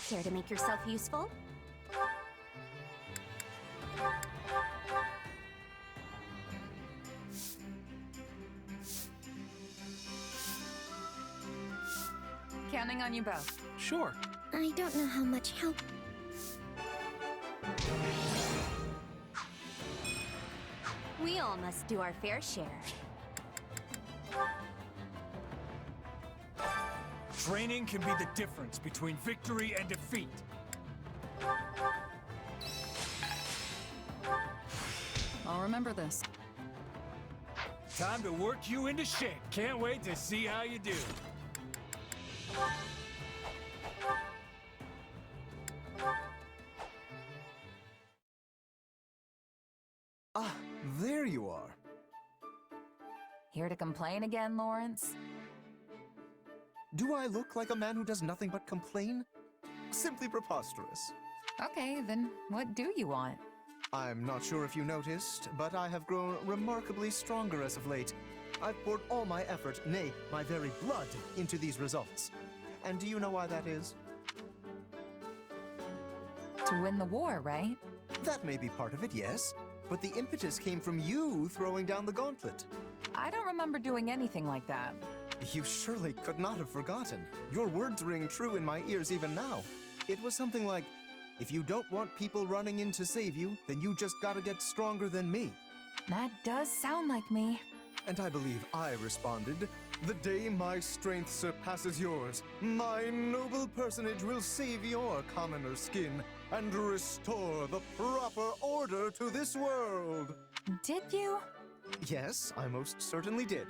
Care to make yourself useful? Counting on you both. Sure. I don't know how much help. We all must do our fair share. Training can be the difference between victory and defeat. I'll remember this. Time to work you into shape. Can't wait to see how you do. Ah, there you are. Here to complain again, Lawrence? Do I look like a man who does nothing but complain? Simply preposterous. Okay, then what do you want? I'm not sure if you noticed, but I have grown remarkably stronger as of late. I've poured all my effort, nay, my very blood, into these results. And do you know why that is? To win the war, right? That may be part of it, yes. But the impetus came from you throwing down the gauntlet. I don't remember doing anything like that. You surely could not have forgotten. Your words ring true in my ears even now. It was something like, if you don't want people running in to save you, then you just gotta get stronger than me. That does sound like me. And I believe I responded, the day my strength surpasses yours, my noble personage will save your commoner skin and restore the proper order to this world. Did you? Yes, I most certainly did.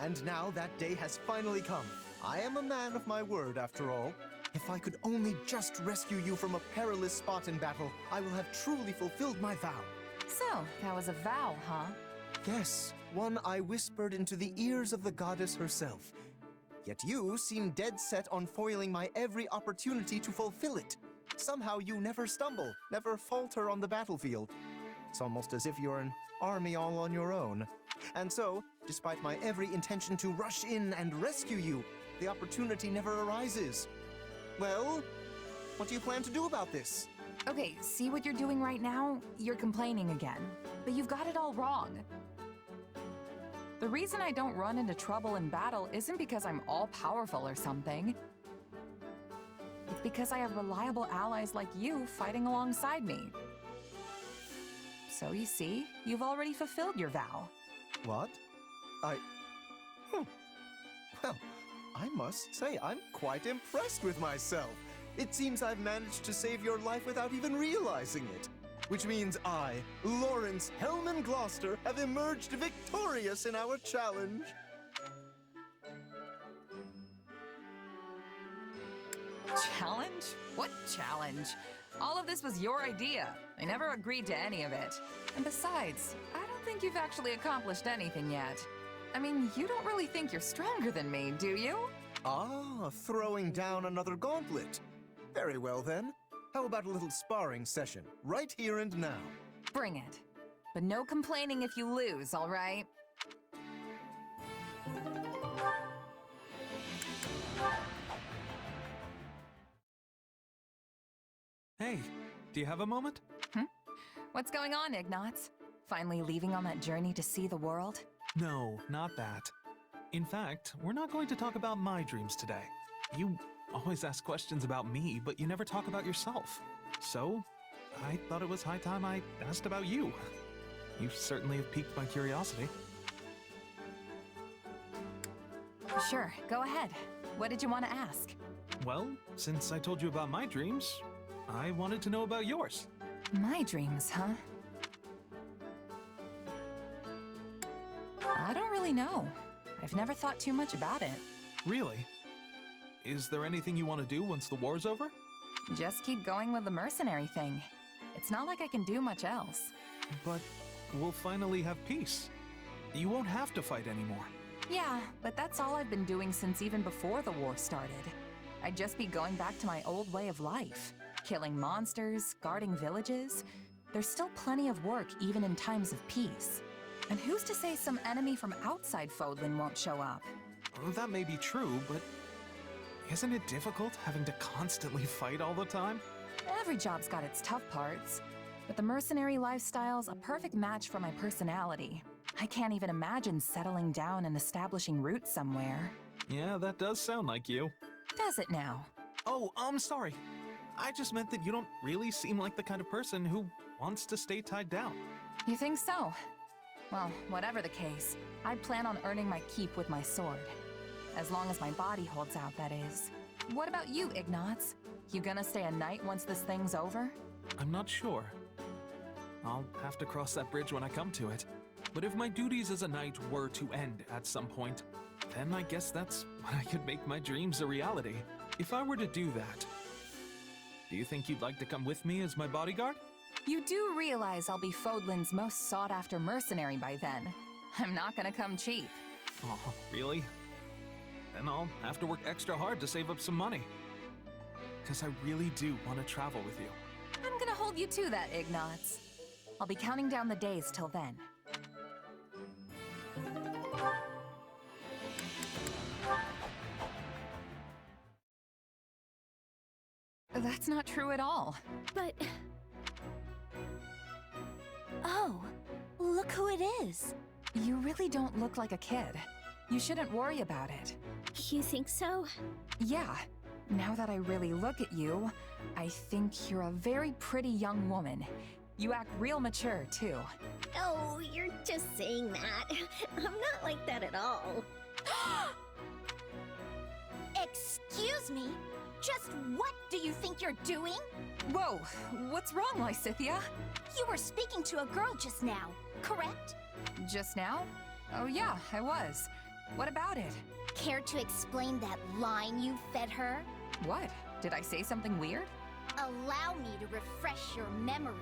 And now that day has finally come. I am a man of my word, after all. If I could only just rescue you from a perilous spot in battle, I will have truly fulfilled my vow. So, that was a vow, huh? Yes, one I whispered into the ears of the goddess herself. Yet you seem dead set on foiling my every opportunity to fulfill it. Somehow you never stumble, never falter on the battlefield. It's almost as if you're an army all on your own. And so, despite my every intention to rush in and rescue you, the opportunity never arises. Well, what do you plan to do about this? Okay, see what you're doing right now? You're complaining again. But you've got it all wrong. The reason I don't run into trouble in battle isn't because I'm all-powerful or something. It's because I have reliable allies like you fighting alongside me. So you see, you've already fulfilled your vow. What? Well, I must say I'm quite impressed with myself. It seems I've managed to save your life without even realizing it. Which means I, Lawrence Hellman Gloucester, have emerged victorious in our challenge. Challenge? What challenge? All of this was your idea. I never agreed to any of it. And besides, I don't think you've actually accomplished anything yet. I mean, you don't really think you're stronger than me, do you? Ah, throwing down another gauntlet. Very well then. How about a little sparring session, right here and now? Bring it. But no complaining if you lose, all right? Hey, do you have a moment? What's going on, Ignatz? Finally leaving on that journey to see the world? No, not that. In fact, we're not going to talk about my dreams today. You always ask questions about me, but you never talk about yourself. So, I thought it was high time I asked about you. You certainly have piqued my curiosity. Sure, go ahead. What did you want to ask? Well, since I told you about my dreams, I wanted to know about yours. My dreams, huh? I don't really know. I've never thought too much about it. Really? Is there anything you want to do once the war's over? Just keep going with the mercenary thing. It's not like I can do much else. But we'll finally have peace. You won't have to fight anymore. Yeah, but that's all I've been doing since even before the war started. I'd just be going back to my old way of life. Killing monsters, guarding villages. There's still plenty of work even in times of peace. And who's to say some enemy from outside Fodlan won't show up? That may be true, but Isn't it difficult having to constantly fight all the time? Every job's got its tough parts, but the mercenary lifestyle's a perfect match for my personality. I can't even imagine settling down and establishing roots somewhere. Yeah, that does sound like you. Does it now? Oh, I'm sorry. I just meant that you don't really seem like the kind of person who wants to stay tied down. You think so? Well, whatever the case, I plan on earning my keep with my sword. As long as my body holds out, that is. What about you, Ignatz? You gonna stay a knight once this thing's over? I'm not sure. I'll have to cross that bridge when I come to it. But if my duties as a knight were to end at some point, then I guess that's when I could make my dreams a reality. If I were to do that, do you think you'd like to come with me as my bodyguard? You do realize I'll be Fodlan's most sought-after mercenary by then. I'm not gonna come cheap. Oh, really? Then I'll have to work extra hard to save up some money. Because I really do want to travel with you. I'm gonna hold you to that, Ignatz. I'll be counting down the days till then. That's not true at all. But... Oh, look who it is. You really don't look like a kid. You shouldn't worry about it. You think so? Yeah. Now that I really look at you, I think you're a very pretty young woman. You act real mature, too. Oh, you're just saying that. I'm not like that at all. Excuse me? Just what do you think you're doing? Whoa, what's wrong, Lysithia? You were speaking to a girl just now, correct? Just now? Oh yeah, I was. What about it? Care to explain that line you fed her? What? Did I say something weird? Allow me to refresh your memory.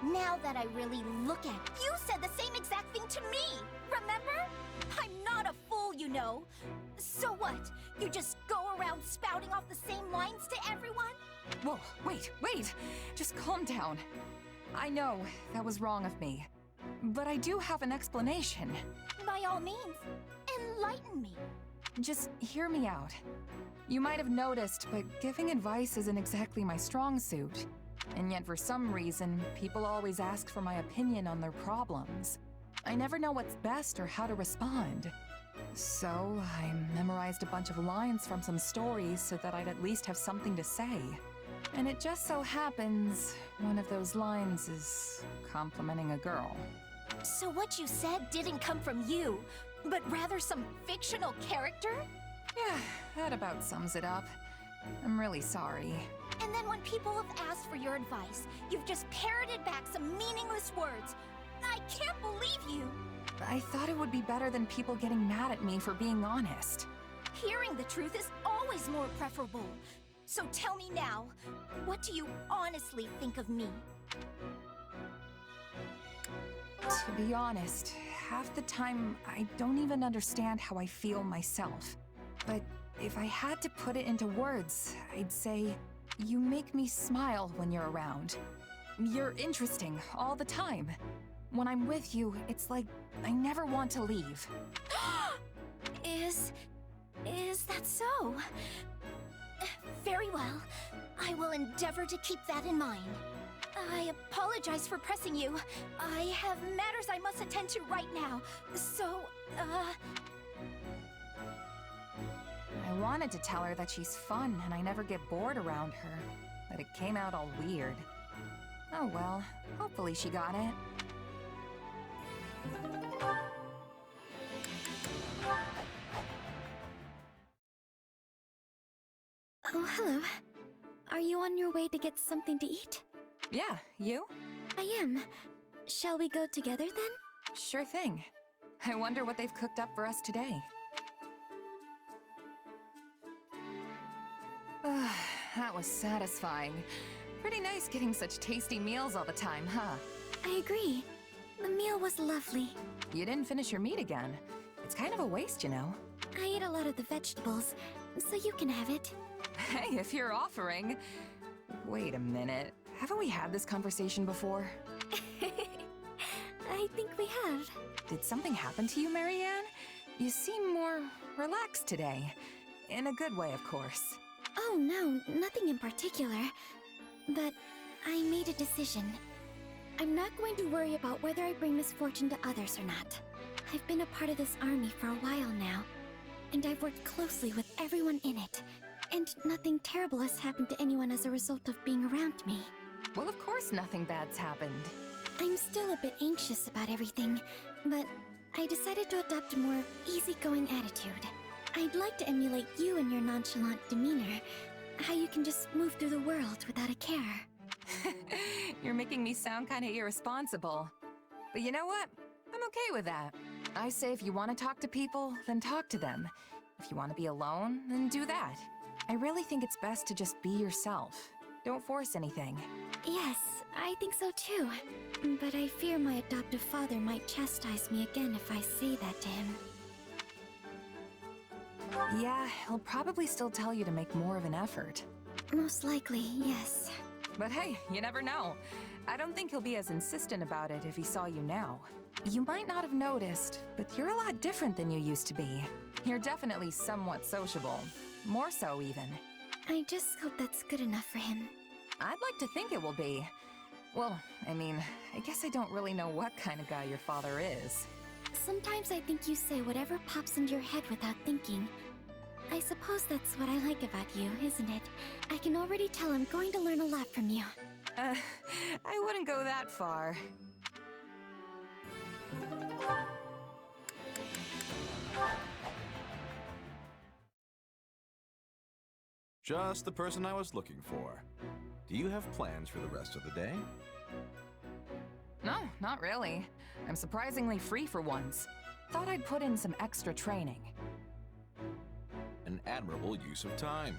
Now that I really look at it, you said the same exact thing to me, remember? I'm not a fool, you know. So what? You just go around spouting off the same lines to everyone? Whoa, wait! Just calm down. I know, that was wrong of me. But I do have an explanation. By all means, enlighten me. Just hear me out. You might have noticed, but giving advice isn't exactly my strong suit. And yet for some reason, people always ask for my opinion on their problems. I never know what's best or how to respond. So I memorized a bunch of lines from some stories so that I'd at least have something to say. And it just so happens, one of those lines is complimenting a girl. So what you said didn't come from you, but rather some fictional character? Yeah, that about sums it up. I'm really sorry. And then when people have asked for your advice, you've just parroted back some meaningless words. I can't believe you! I thought it would be better than people getting mad at me for being honest. Hearing the truth is always more preferable. So tell me now, what do you honestly think of me? To be honest, half the time I don't even understand how I feel myself. But if I had to put it into words, I'd say, you make me smile when you're around. You're interesting all the time. When I'm with you, it's like I never want to leave. Is that so? Very well. I will endeavor to keep that in mind. I apologize for pressing you. I have matters I must attend to right now. So, I wanted to tell her that she's fun and I never get bored around her, but it came out all weird. Oh well, hopefully she got it. Oh, hello. Are you on your way to get something to eat? Yeah, you? I am. Shall we go together then? Sure thing. I wonder what they've cooked up for us today. That was satisfying. Pretty nice getting such tasty meals all the time, huh? I agree. The meal was lovely. You didn't finish your meat again. It's kind of a waste, you know. I ate a lot of the vegetables, so you can have it. Hey, if you're offering... Wait a minute. Haven't we had this conversation before? I think we have. Did something happen to you, Marianne? You seem more relaxed today. In a good way, of course. Oh no, nothing in particular. But I made a decision. I'm not going to worry about whether I bring misfortune to others or not. I've been a part of this army for a while now, and I've worked closely with everyone in it. And nothing terrible has happened to anyone as a result of being around me. Well, of course nothing bad's happened. I'm still a bit anxious about everything, but I decided to adopt a more easygoing attitude. I'd like to emulate you and your nonchalant demeanor. How you can just move through the world without a care. You're making me sound kind of irresponsible. But you know what? I'm okay with that. I say if you want to talk to people, then talk to them. If you want to be alone, then do that. I really think it's best to just be yourself. Don't force anything. Yes, I think so too. But I fear my adoptive father might chastise me again if I say that to him. Yeah, he'll probably still tell you to make more of an effort. Most likely, yes. But hey, you never know. I don't think he'll be as insistent about it if he saw you now. You might not have noticed, but you're a lot different than you used to be. You're definitely somewhat sociable. More so, even. I just hope that's good enough for him. I'd like to think it will be. Well, I mean, I guess I don't really know what kind of guy your father is. Sometimes I think you say whatever pops into your head without thinking. I suppose that's what I like about you, isn't it? I can already tell I'm going to learn a lot from you. I wouldn't go that far. Just the person I was looking for. Do you have plans for the rest of the day? No, not really. I'm surprisingly free for once. Thought I'd put in some extra training. An admirable use of time.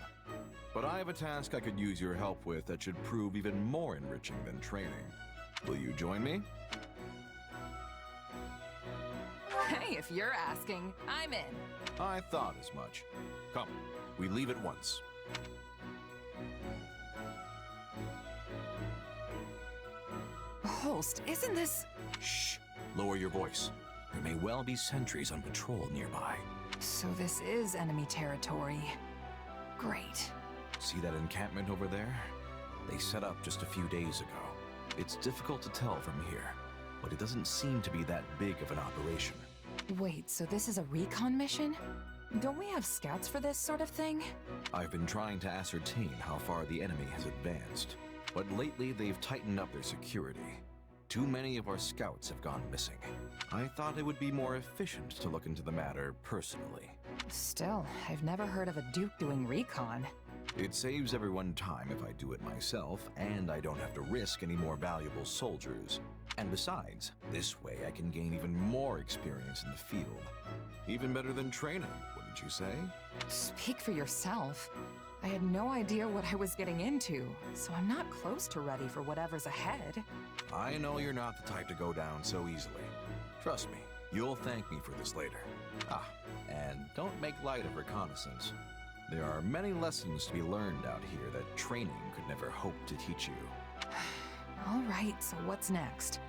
But I have a task I could use your help with that should prove even more enriching than training. Will you join me? Hey, if you're asking, I'm in. I thought as much. Come, we leave at once. Holst, isn't this... Shh! Lower your voice. There may well be sentries on patrol nearby. So this is enemy territory. Great. See that encampment over there? They set up just a few days ago. It's difficult to tell from here, but it doesn't seem to be that big of an operation. Wait, so this is a recon mission? Don't we have scouts for this sort of thing? I've been trying to ascertain how far the enemy has advanced, but lately they've tightened up their security. Too many of our scouts have gone missing. I thought it would be more efficient to look into the matter personally. Still, I've never heard of a Duke doing recon. It saves everyone time if I do it myself, and I don't have to risk any more valuable soldiers. And besides, this way I can gain even more experience in the field. Even better than training, wouldn't you say? Speak for yourself. I had no idea what I was getting into, so I'm not close to ready for whatever's ahead. I know you're not the type to go down so easily. Trust me, you'll thank me for this later. Ah, and don't make light of reconnaissance. There are many lessons to be learned out here that training could never hope to teach you. All right, so what's next?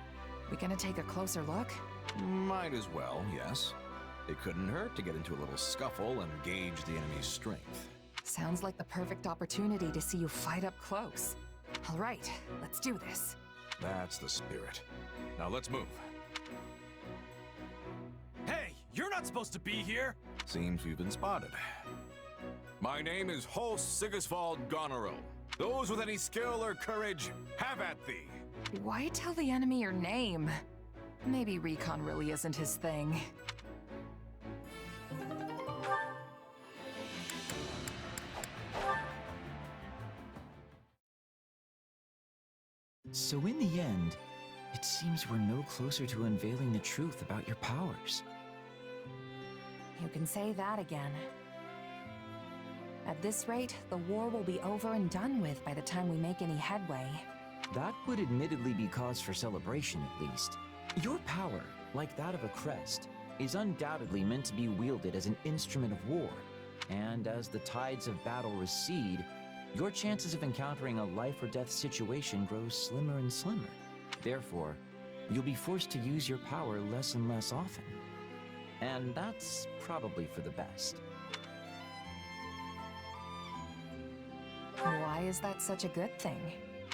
We gonna take a closer look? Might as well, yes. It couldn't hurt to get into a little scuffle and gauge the enemy's strength. Sounds like the perfect opportunity to see you fight up close. All right, let's do this. That's the spirit. Now let's move. Hey, you're not supposed to be here! Seems we've been spotted. My name is Holst Sigisvald Gonero. Those with any skill or courage, have at thee. Why tell the enemy your name? Maybe recon really isn't his thing. So in the end, it seems we're no closer to unveiling the truth about your powers. You can say that again. At this rate, the war will be over and done with by the time we make any headway. That would admittedly be cause for celebration, at least. Your power, like that of a crest, is undoubtedly meant to be wielded as an instrument of war. And as the tides of battle recede, your chances of encountering a life-or-death situation grow slimmer and slimmer. Therefore, you'll be forced to use your power less and less often. And that's probably for the best. why is that such a good thing?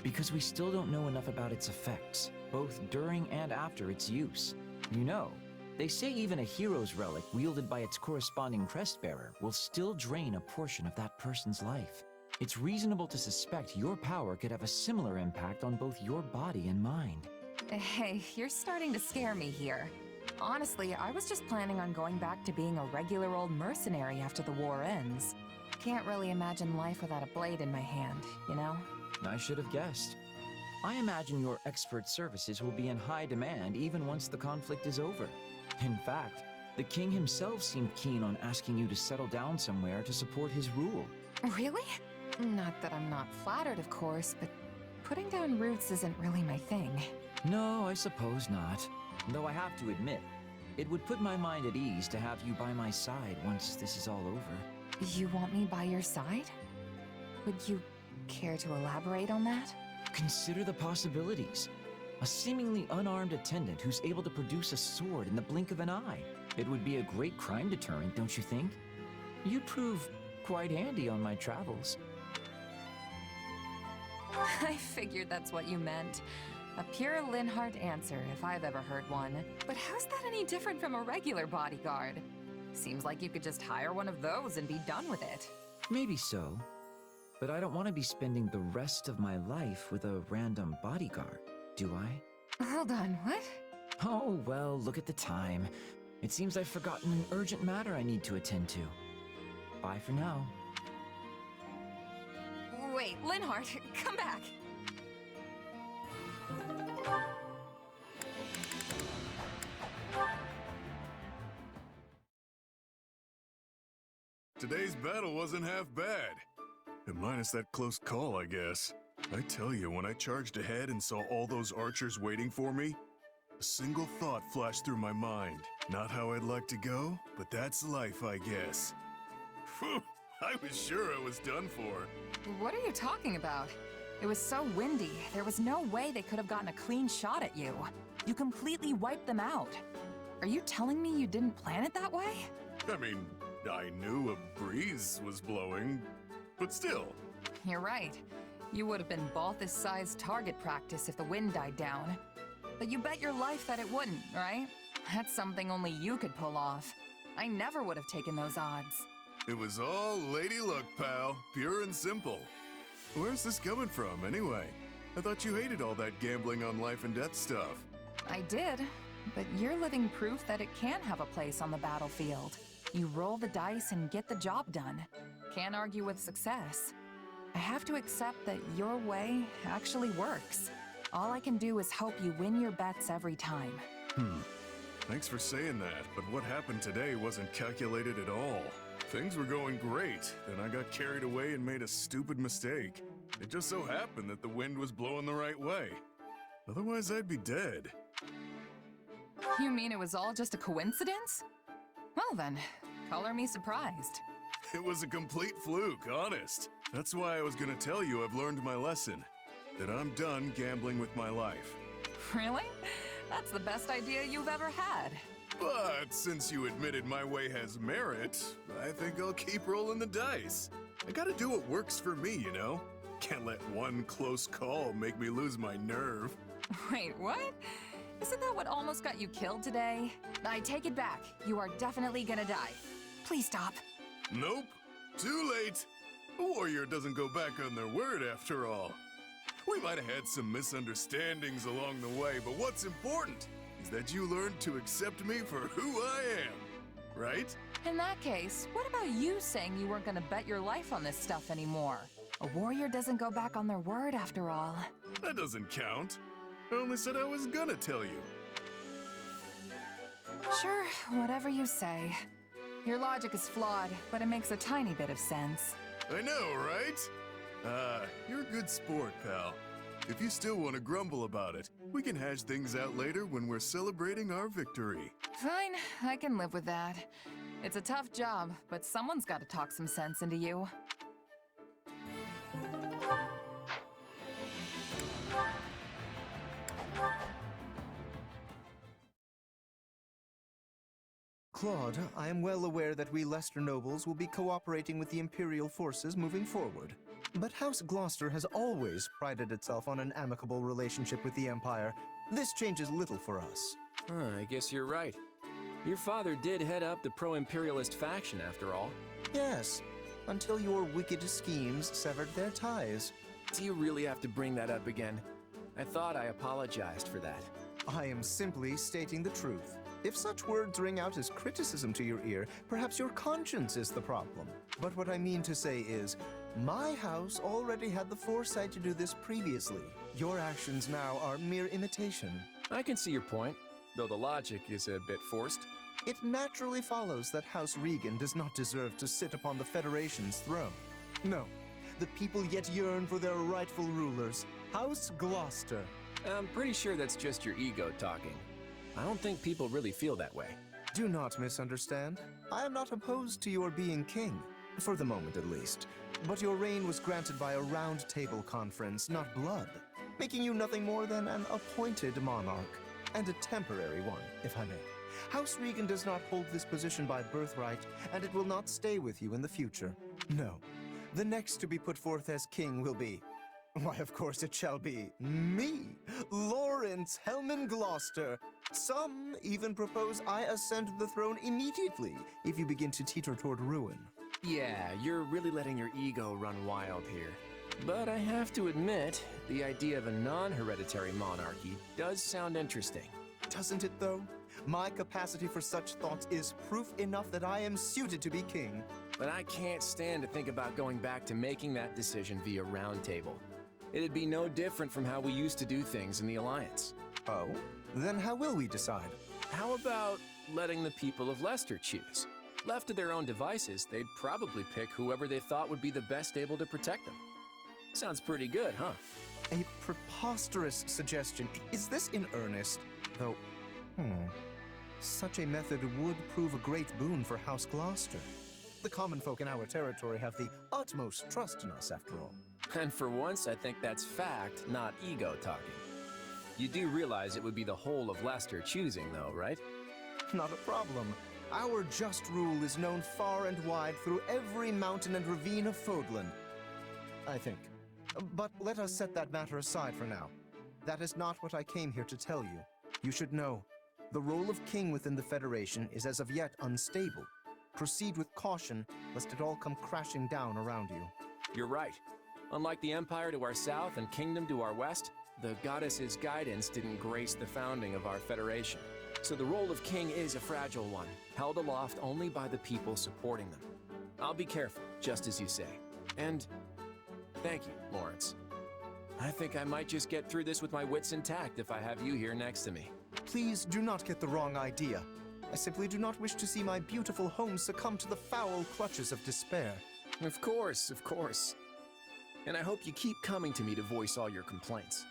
Because we still don't know enough about its effects, both during and after its use. You know, they say even a hero's relic wielded by its corresponding crest bearer will still drain a portion of that person's life. It's reasonable to suspect your power could have a similar impact on both your body and mind. Hey, you're starting to scare me here. Honestly, I was just planning on going back to being a regular old mercenary after the war ends. Can't really imagine life without a blade in my hand, you know? I should have guessed. I imagine your expert services will be in high demand even once the conflict is over. In fact, the king himself seemed keen on asking you to settle down somewhere to support his rule. Really? Not that I'm not flattered, of course, but putting down roots isn't really my thing. No, I suppose not. Though I have to admit, it would put my mind at ease to have you by my side once this is all over. You want me by your side? Would you care to elaborate on that? Consider the possibilities. A seemingly unarmed attendant who's able to produce a sword in the blink of an eye. It would be a great crime deterrent, don't you think? You'd prove quite handy on my travels. I figured that's what you meant. A pure Linhart answer, if I've ever heard one. But how's that any different from a regular bodyguard? Seems like you could just hire one of those and be done with it. Maybe so. But I don't want to be spending the rest of my life with a random bodyguard, do I? Hold on, what? Oh, well, look at the time. It seems I've forgotten an urgent matter I need to attend to. Bye for now. Wait, Linhart, come back! Today's battle wasn't half bad. Minus that close call, I guess. I tell you, when I charged ahead and saw all those archers waiting for me, a single thought flashed through my mind. Not how I'd like to go, but that's life, I guess. Phew, I was sure I was done for. What are you talking about? It was so windy, there was no way they could have gotten a clean shot at you. You completely wiped them out. Are you telling me you didn't plan it that way? I mean, I knew a breeze was blowing, but still. You're right. You would have been Balthus-sized target practice if the wind died down. But you bet your life that it wouldn't, right? That's something only you could pull off. I never would have taken those odds. It was all lady luck, pal. Pure and simple. Where's this coming from, anyway? I thought you hated all that gambling on life and death stuff. I did, but you're living proof that it can have a place on the battlefield. You roll the dice and get the job done. Can't argue with success. I have to accept that your way actually works. All I can do is hope you win your bets every time. Thanks for saying that, but what happened today wasn't calculated at all. Things were going great, then I got carried away and made a stupid mistake. It just so happened that the wind was blowing the right way. Otherwise, I'd be dead. You mean it was all just a coincidence? Well then, color me surprised. It was a complete fluke, honest. That's why I was gonna tell you I've learned my lesson. That I'm done gambling with my life. Really? That's the best idea you've ever had. But since you admitted my way has merit, I think I'll keep rolling the dice. I gotta do what works for me, you know? Can't let one close call make me lose my nerve. Wait, what? Isn't that what almost got you killed today? I take it back. You are definitely gonna die. Please stop. Nope. Too late. A warrior doesn't go back on their word after all. We might have had some misunderstandings along the way, but what's important is that you learned to accept me for who I am, right? In that case, what about you saying you weren't gonna bet your life on this stuff anymore? A warrior doesn't go back on their word after all. That doesn't count. I only said I was gonna tell you. Sure, whatever you say. Your logic is flawed, but it makes a tiny bit of sense. I know, right? You're a good sport, pal. If you still want to grumble about it, we can hash things out later when we're celebrating our victory. Fine, I can live with that. It's a tough job, but someone's got to talk some sense into you. Claude, I am well aware that we lesser nobles will be cooperating with the Imperial forces moving forward. But House Gloucester has always prided itself on an amicable relationship with the Empire. This changes little for us. I guess you're right. Your father did head up the pro-imperialist faction, after all. Yes, until your wicked schemes severed their ties. Do you really have to bring that up again? I thought I apologized for that. I am simply stating the truth. If such words ring out as criticism to your ear, perhaps your conscience is the problem. But what I mean to say is, my house already had the foresight to do this previously. Your actions now are mere imitation. I can see your point, though the logic is a bit forced. It naturally follows that House Regan does not deserve to sit upon the Federation's throne. No, the people yet yearn for their rightful rulers, House Gloucester. I'm pretty sure that's just your ego talking. I don't think people really feel that way. Do not misunderstand. I am not opposed to your being king, for the moment at least. But your reign was granted by a round table conference, not blood, making you nothing more than an appointed monarch, and a temporary one, if I may. House Regan does not hold this position by birthright, and it will not stay with you in the future. No. The next to be put forth as king will be... why, of course it shall be me, Lawrence Hellman Gloucester. Some even propose I ascend the throne immediately if you begin to teeter toward ruin. Yeah, you're really letting your ego run wild here. But I have to admit, the idea of a non-hereditary monarchy does sound interesting. Doesn't it, though? My capacity for such thoughts is proof enough that I am suited to be king. But I can't stand to think about going back to making that decision via round table. It'd be no different from how we used to do things in the Alliance. Oh? Then how will we decide? How about letting the people of Leicester choose? Left to their own devices, they'd probably pick whoever they thought would be the best able to protect them. Sounds pretty good, huh? A preposterous suggestion. Is this in earnest? Though, such a method would prove a great boon for House Gloucester. The common folk in our territory have the utmost trust in us, after all. And for once, I think that's fact, not ego talking. You do realize it would be the whole of Leicester choosing, though, right? Not a problem. Our just rule is known far and wide through every mountain and ravine of Fodlan, I think. But let us set that matter aside for now. That is not what I came here to tell you. You should know, the role of king within the Federation is as of yet unstable. Proceed with caution, lest it all come crashing down around you. You're right. Unlike the Empire to our south and Kingdom to our west, the Goddess's guidance didn't grace the founding of our Federation. So the role of king is a fragile one, held aloft only by the people supporting them. I'll be careful, just as you say. And thank you, Lawrence. I think I might just get through this with my wits intact if I have you here next to me. Please do not get the wrong idea. I simply do not wish to see my beautiful home succumb to the foul clutches of despair. Of course, of course. And I hope you keep coming to me to voice all your complaints.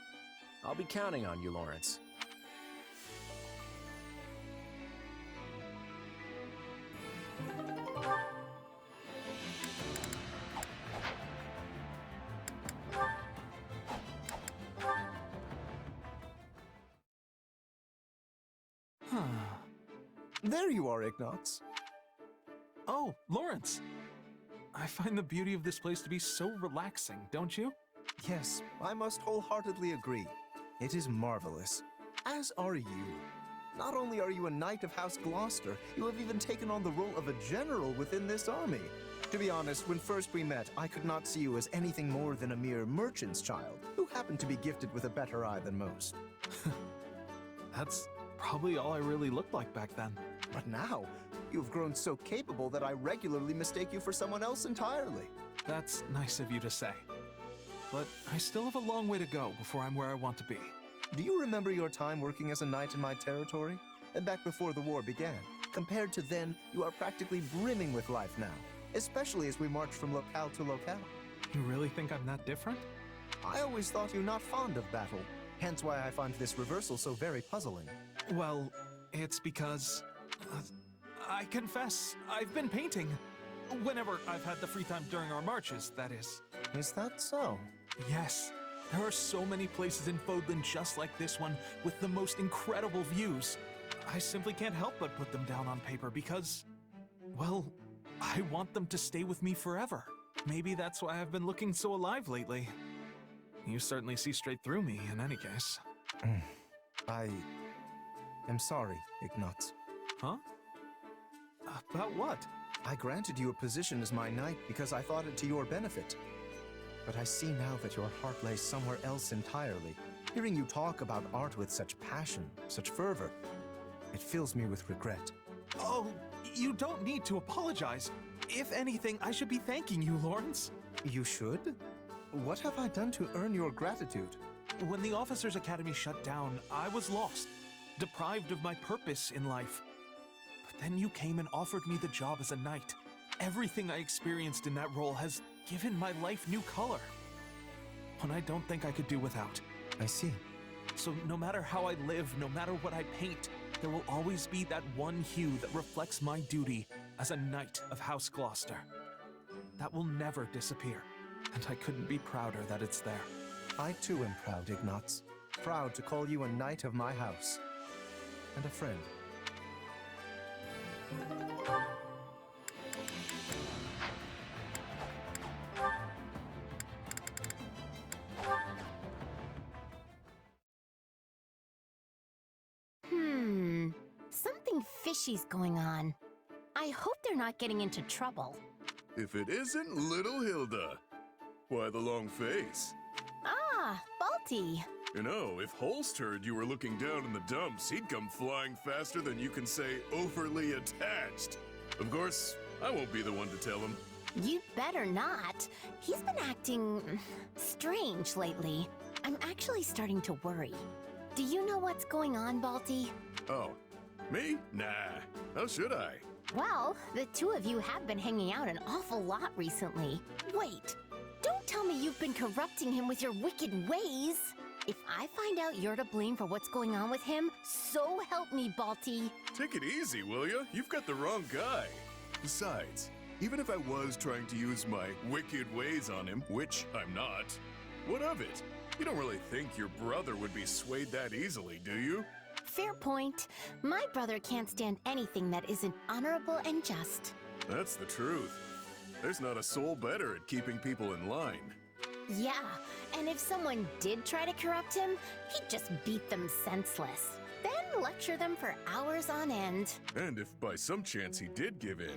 I'll be counting on you, Lawrence. There you are, Ignatz. Oh, Lawrence! I find the beauty of this place to be so relaxing, don't you? Yes, I must wholeheartedly agree. It is marvelous. As are you. Not only are you a knight of House Gloucester, you have even taken on the role of a general within this army. To be honest, when first we met, I could not see you as anything more than a mere merchant's child, who happened to be gifted with a better eye than most. That's probably all I really looked like back then. But now, you've grown so capable that I regularly mistake you for someone else entirely. That's nice of you to say. But I still have a long way to go before I'm where I want to be. Do you remember your time working as a knight in my territory? Back before the war began. Compared to then, you are practically brimming with life now, especially as we march from locale to locale. You really think I'm that different? I always thought you not fond of battle, hence why I find this reversal so very puzzling. Well, it's because... I confess, I've been painting. Whenever I've had the free time during our marches, that is. Is that so? Yes. There are so many places in Fodlan just like this one, with the most incredible views. I simply can't help but put them down on paper because, well, I want them to stay with me forever. Maybe that's why I've been looking so alive lately. You certainly see straight through me, in any case. I am sorry, Ignatz. Huh? About what? I granted you a position as my knight because I thought it to your benefit. But I see now that your heart lays somewhere else entirely. Hearing you talk about art with such passion, such fervor, it fills me with regret. Oh, you don't need to apologize. If anything, I should be thanking you, Lawrence. You should? What have I done to earn your gratitude? When the Officers' Academy shut down, I was lost, deprived of my purpose in life. But then you came and offered me the job as a knight. Everything I experienced in that role has given my life new color. One I don't think I could do without. I see. So no matter how I live, no matter what I paint, there will always be that one hue that reflects my duty as a knight of House Gloucester. That will never disappear, and I couldn't be prouder that it's there. I too am proud, Ignatz. Proud to call you a knight of my house. And a friend. Something fishy's going on. I hope they're not getting into trouble. If it isn't little Hilda. Why the long face? Ah, Balti. You know, if Holst heard you were looking down in the dumps, he'd come flying faster than you can say overly attached. Of course, I won't be the one to tell him. You'd better not. He's been acting strange lately. I'm actually starting to worry. Do you know what's going on, Balti? Oh, me? Nah. How should I? Well, the two of you have been hanging out an awful lot recently. Wait, don't tell me you've been corrupting him with your wicked ways. If I find out you're to blame for what's going on with him, so help me, Balti. Take it easy, will ya? You've got the wrong guy. Besides, even if I was trying to use my wicked ways on him, which I'm not, what of it? You don't really think your brother would be swayed that easily, do you? Fair point. My brother can't stand anything that isn't honorable and just. That's the truth. There's not a soul better at keeping people in line. Yeah, and if someone did try to corrupt him, he'd just beat them senseless. Then lecture them for hours on end. And if by some chance he did give in,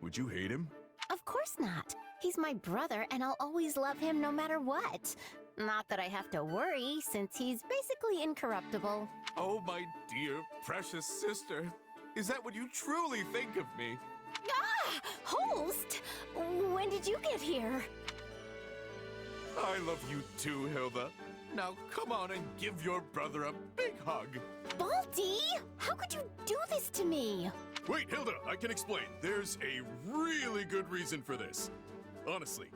would you hate him? Of course not. He's my brother, and I'll always love him no matter what. Not that I have to worry, since he's basically incorruptible. Oh, my dear, precious sister. Is that what you truly think of me? Ah! Holst! When did you get here? I love you too, Hilda. Now come on and give your brother a big hug. Balti! How could you do this to me? Wait, Hilda, I can explain. There's a really good reason for this. Honestly,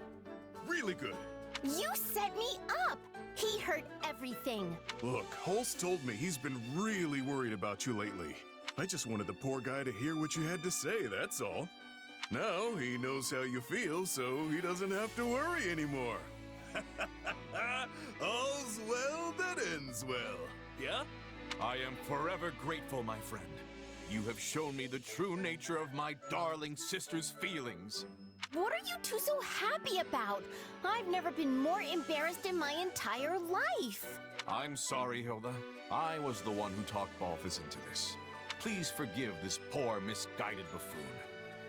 really good. You set me up! He heard everything. Look, Holst told me he's been really worried about you lately. I just wanted the poor guy to hear what you had to say, that's all. Now he knows how you feel, so he doesn't have to worry anymore. All's well that ends well, yeah? I am forever grateful, my friend. You have shown me the true nature of my darling sister's feelings. What are you two so happy about? I've never been more embarrassed in my entire life. I'm sorry, Hilda. I was the one who talked Balthus into this. Please forgive this poor, misguided buffoon.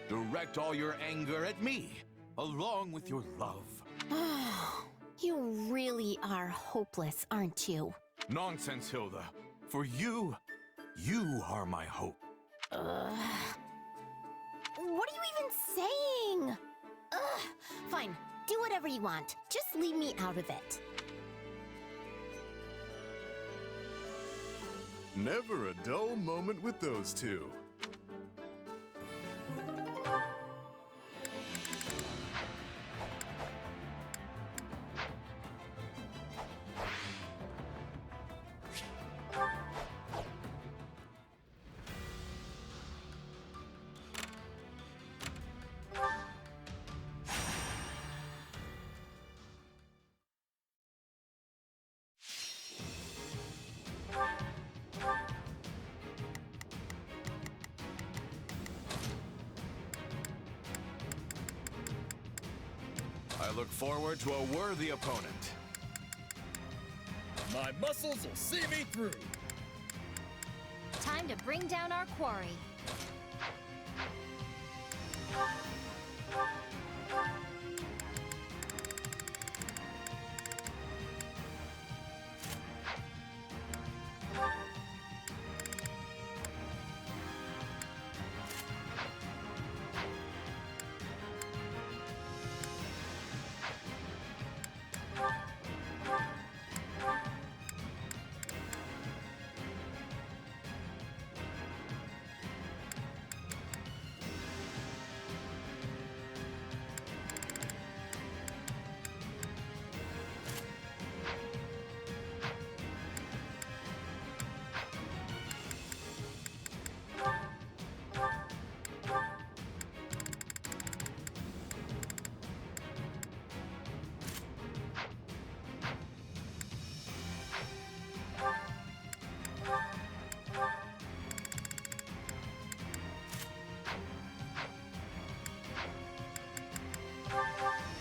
Direct all your anger at me, along with your love. You really are hopeless, aren't you? Nonsense, Hilda. For you are my hope. What are you even saying? Fine, do whatever you want. Just leave me out of it. Never a dull moment with those two. look forward to a worthy opponent. My muscles will see me through. Time to bring down our quarry.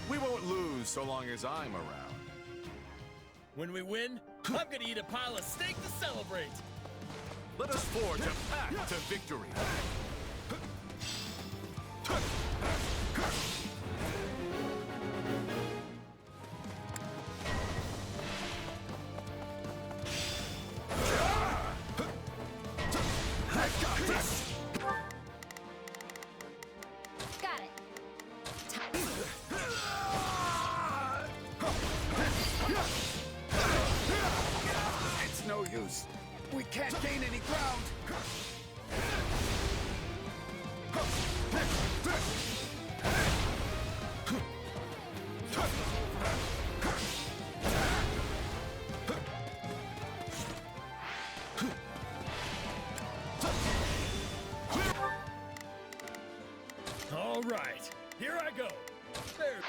We won't lose so long as I'm around. When we win, I'm gonna eat a pile of steak to celebrate. Let us forge a path to victory. I got this! Got it. It's no use. We can't gain any ground. All right, here I go. There.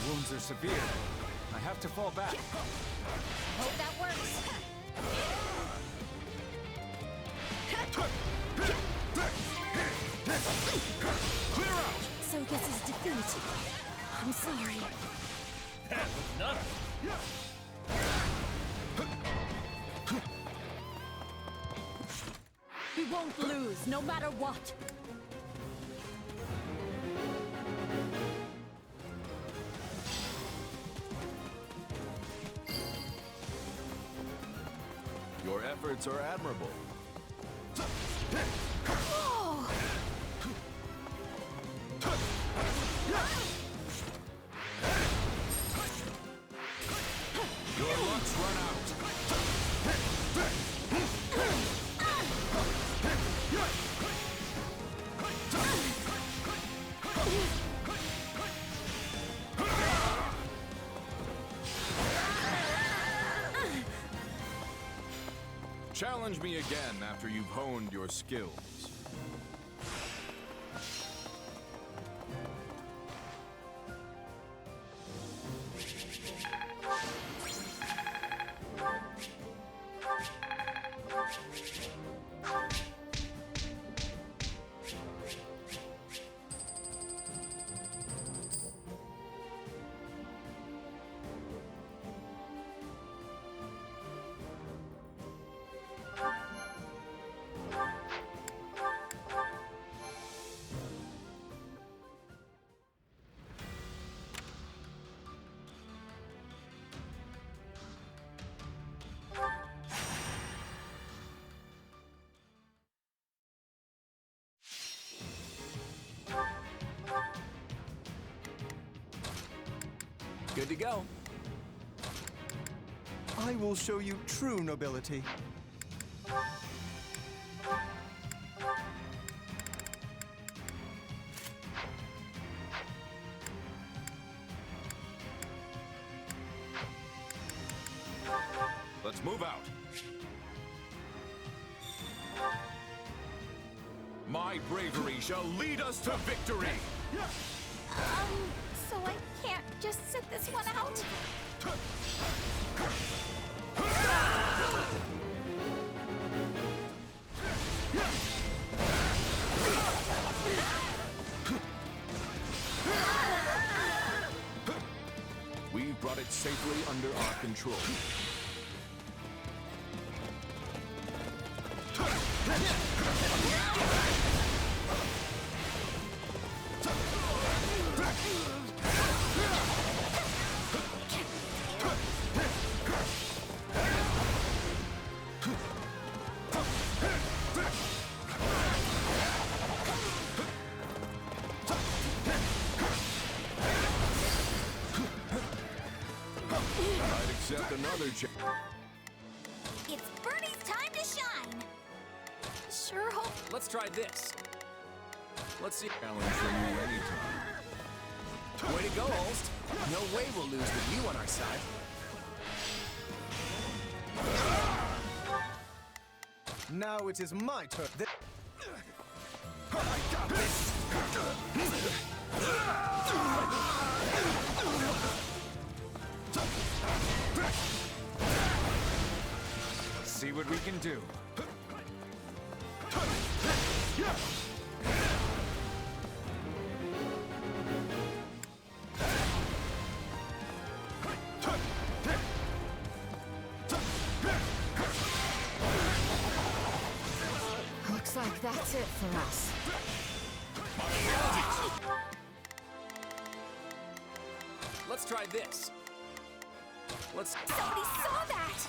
Wounds are severe. I have to fall back. Hope that works. Clear out! So this is defeat. I'm sorry. That was nothing. We won't lose, no matter what. Your efforts are admirable. Oh! Your luck's run out. Challenge me again after you've honed your skills. Good to go. I will show you true nobility. Let's move out. My bravery shall lead us to victory! So I can't just sit this one out? We've brought it safely under our control. I'd accept another chance. It's Bernie's time to shine! Sure hope... Let's try this. Let's see. Challenge from you anytime. Way to go, Holst. No way we'll lose with you on our side. Now it is my turn. I got this! See what we can do. Looks like that's it for us. Let's try this. Let's... Somebody saw that!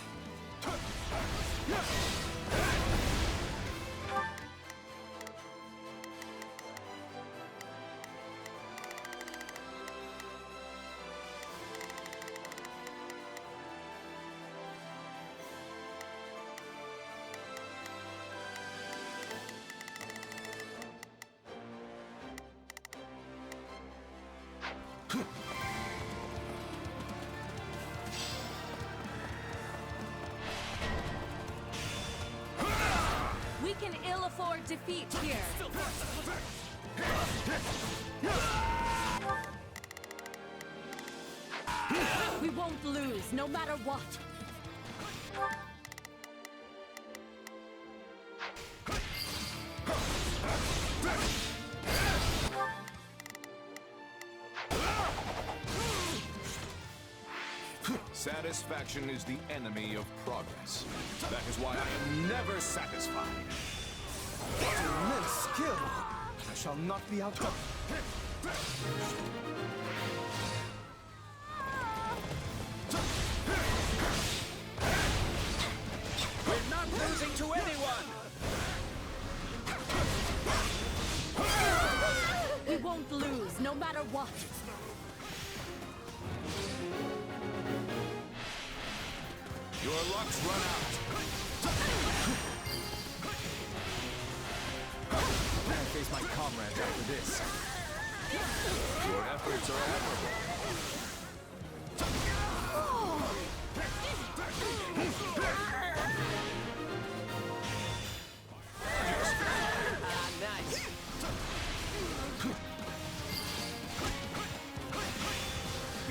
We can ill afford defeat here. We won't lose, no matter what. Satisfaction is the enemy of progress. That is why I am never satisfied. Immense skill! I shall not be outdone. We're not losing to anyone! We won't lose, no matter what. Your luck's run out. Can't face my comrades after this. Your efforts are admirable. Nice.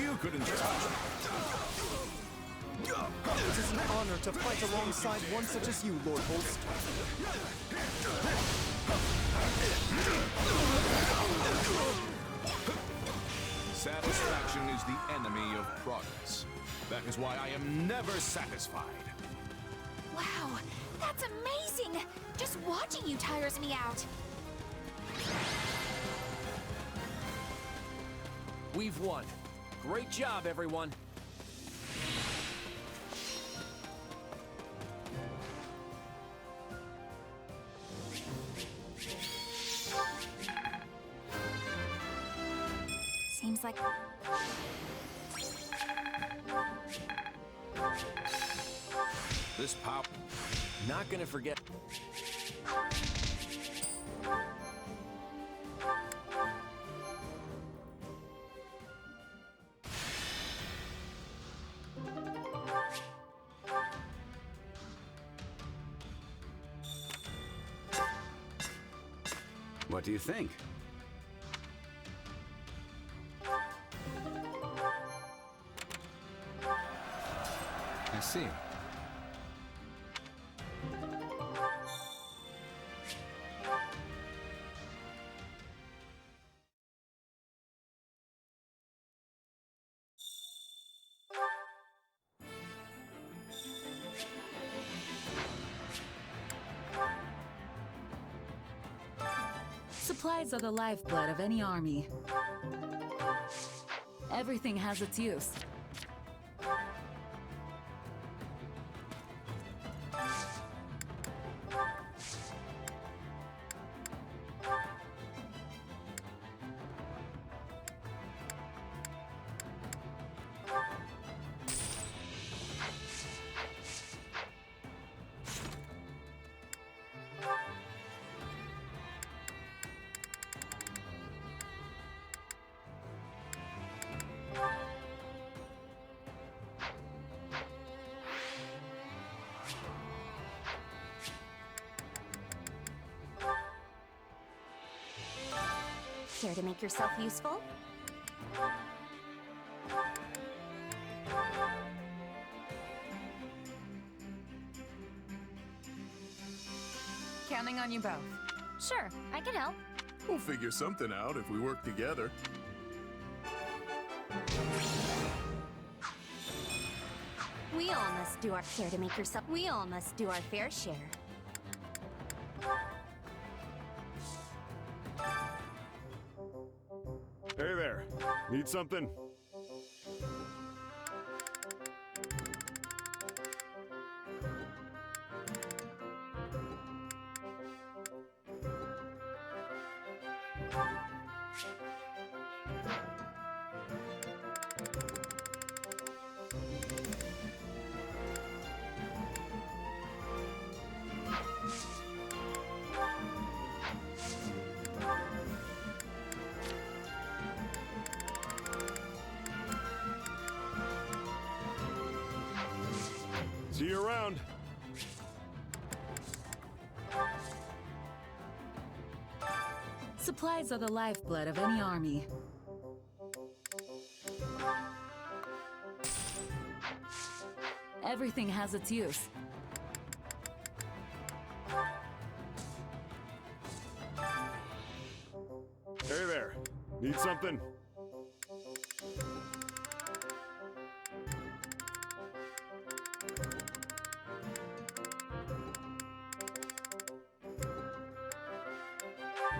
You couldn't touch it. It is an honor to fight alongside one such as you, Lord Holst. Satisfaction is the enemy of progress. That is why I am never satisfied. Wow, that's amazing! Just watching you tires me out. We've won. Great job, everyone. Seems like... This power... Not gonna forget. What do you think? I see. Supplies are the lifeblood of any army. Everything has its use. Care to make yourself useful? Counting on you both. Sure, I can help. We'll figure something out if we work together. We all must do our care to make yourself. We all must do our fair share. Hey there. Need something? See you around. Supplies are the lifeblood of any army. Everything has its use. Hey there. Need something?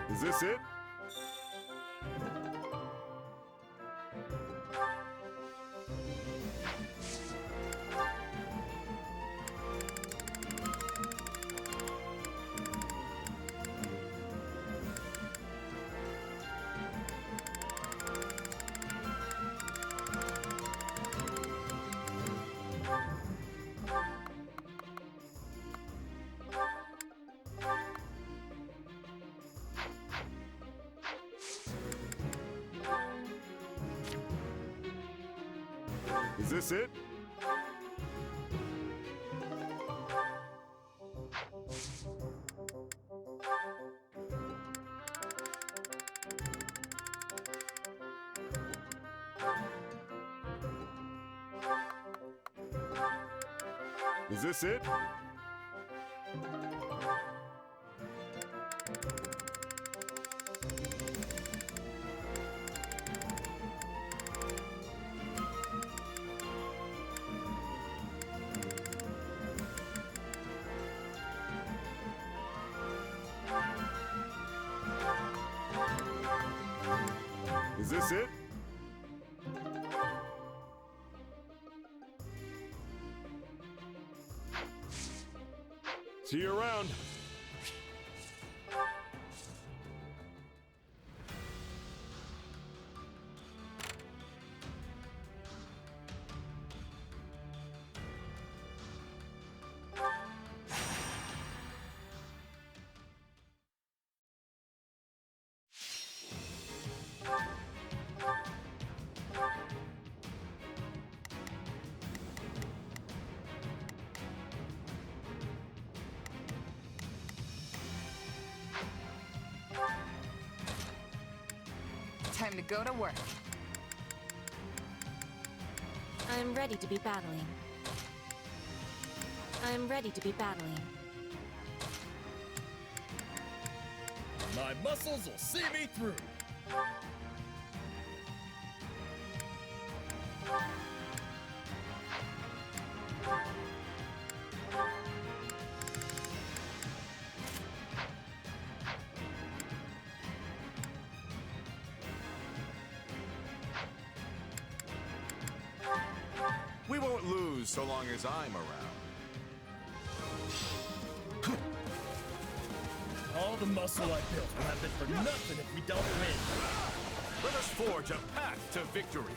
Is this it? Is this it? Is this it? Is this it? See you around. Time to go to work. I'm ready to be battling. I'm ready to be battling. My muscles will see me through. We won't lose so long as I'm around. All the muscle I built will have been for nothing if we don't win. Let us forge a path to victory.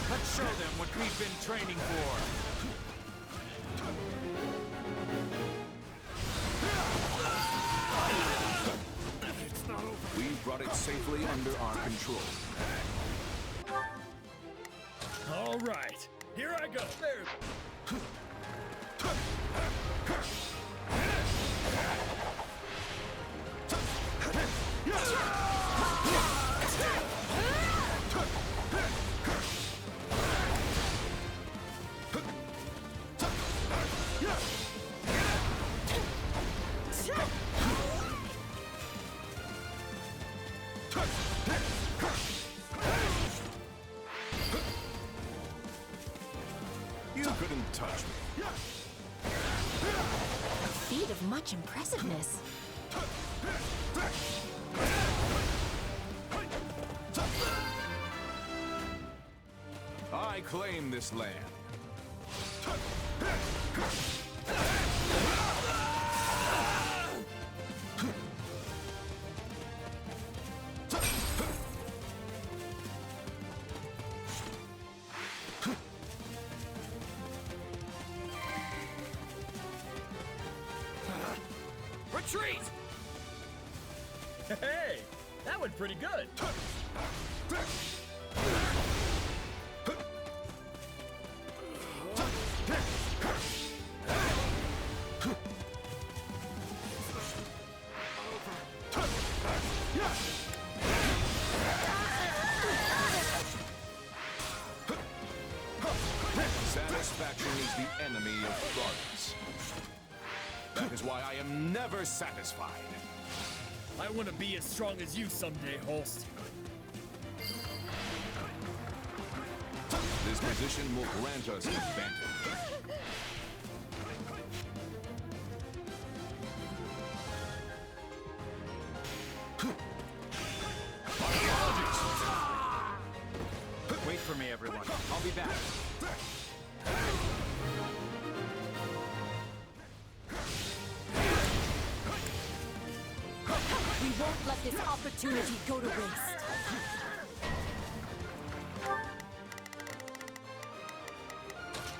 Let's show them what we've been training for. We've brought it safely under our control. All right, here I go. There. You couldn't touch me. A feat of much impressiveness. I claim this land. Retreat! Hey, that went pretty good. Satisfaction is the enemy of progress. That is why I am never satisfied. I want to be as strong as you someday, Holst. This position will grant us an advantage. Wait for me, everyone. I'll be back. We won't let this opportunity go to waste.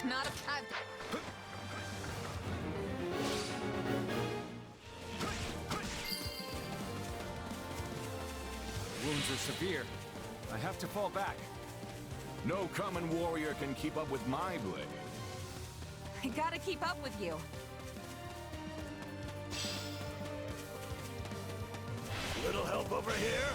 Not a... Wounds are severe. I have to fall back. No common warrior can keep up with my blade. I gotta keep up with you. Little help over here?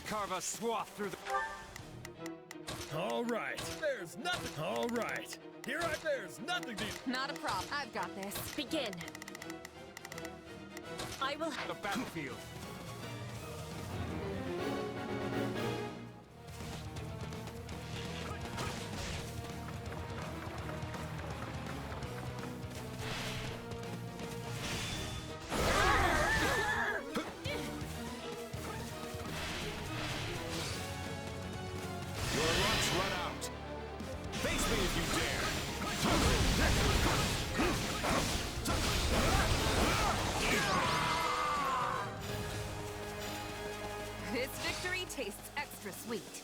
Carve a swath through the... All right, there's nothing. All right, there's nothing to... Not a problem. I've got this. Begin. I will... The battlefield. sweet.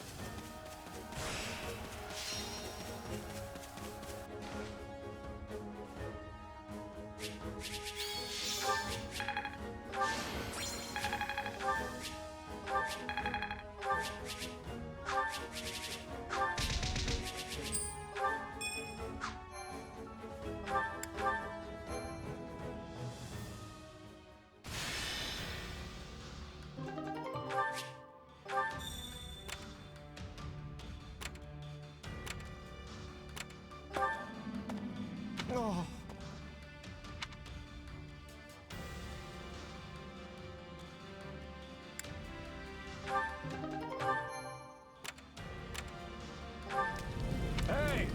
Oh. Hey!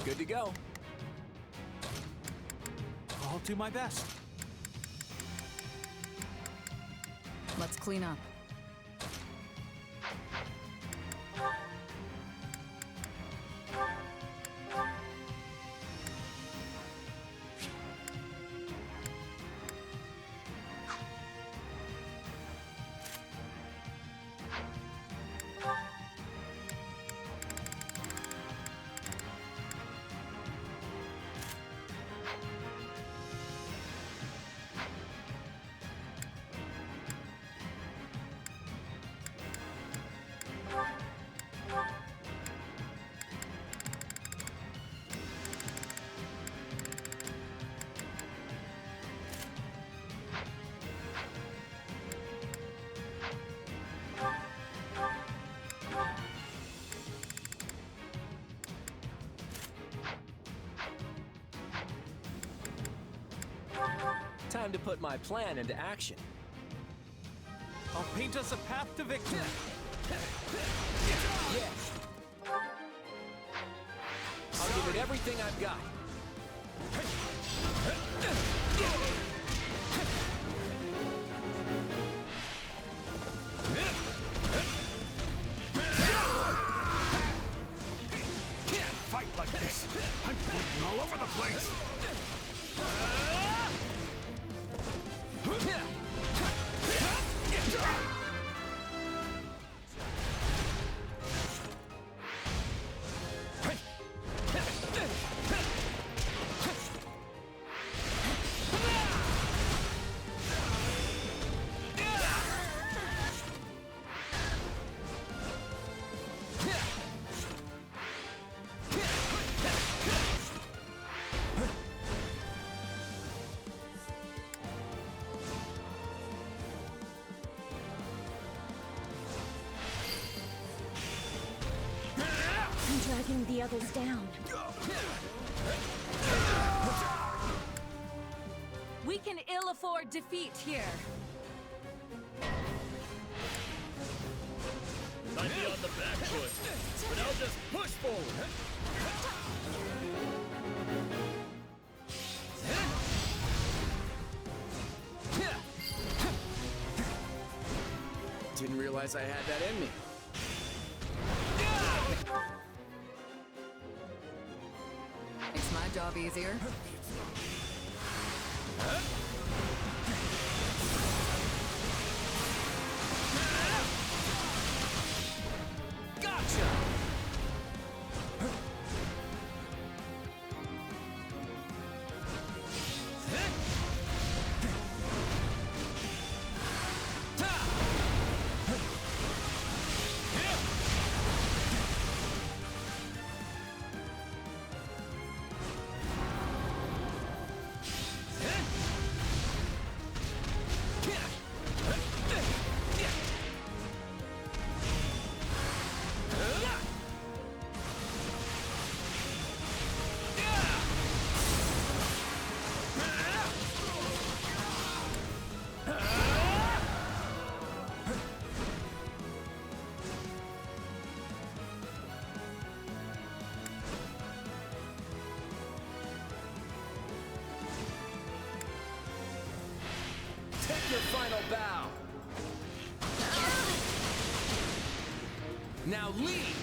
Good to go. I'll do my best. Let's clean up. Time to put my plan into action. I'll paint us a path to victory. Yes. I'll give it everything I've got. Can't fight like this. I'm bleeding all over the place. I'm dragging the others down. We can ill afford defeat here. Might be on the back foot, but I'll just push forward. Didn't realize I had that in me. Makes my job easier. Gotcha! your final bow. Now leave!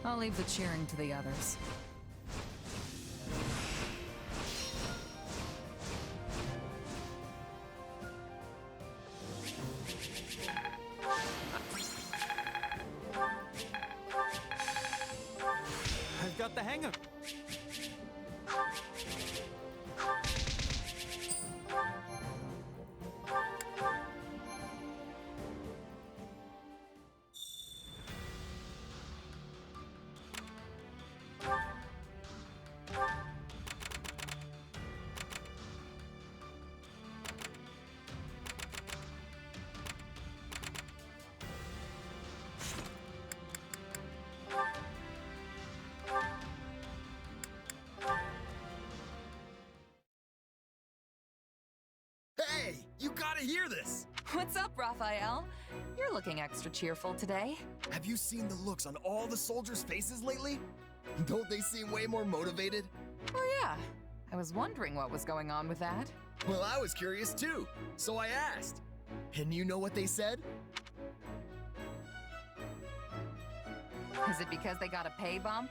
I'll leave the cheering to the others. I've got the hang of it. Hey, you gotta hear this! What's up, Raphael? You're looking extra cheerful today. Have you seen the looks on all the soldiers' faces lately? Don't they seem way more motivated? Oh yeah, I was wondering what was going on with that. Well, I was curious too, so I asked. And you know what they said? Is it because they got a pay bump?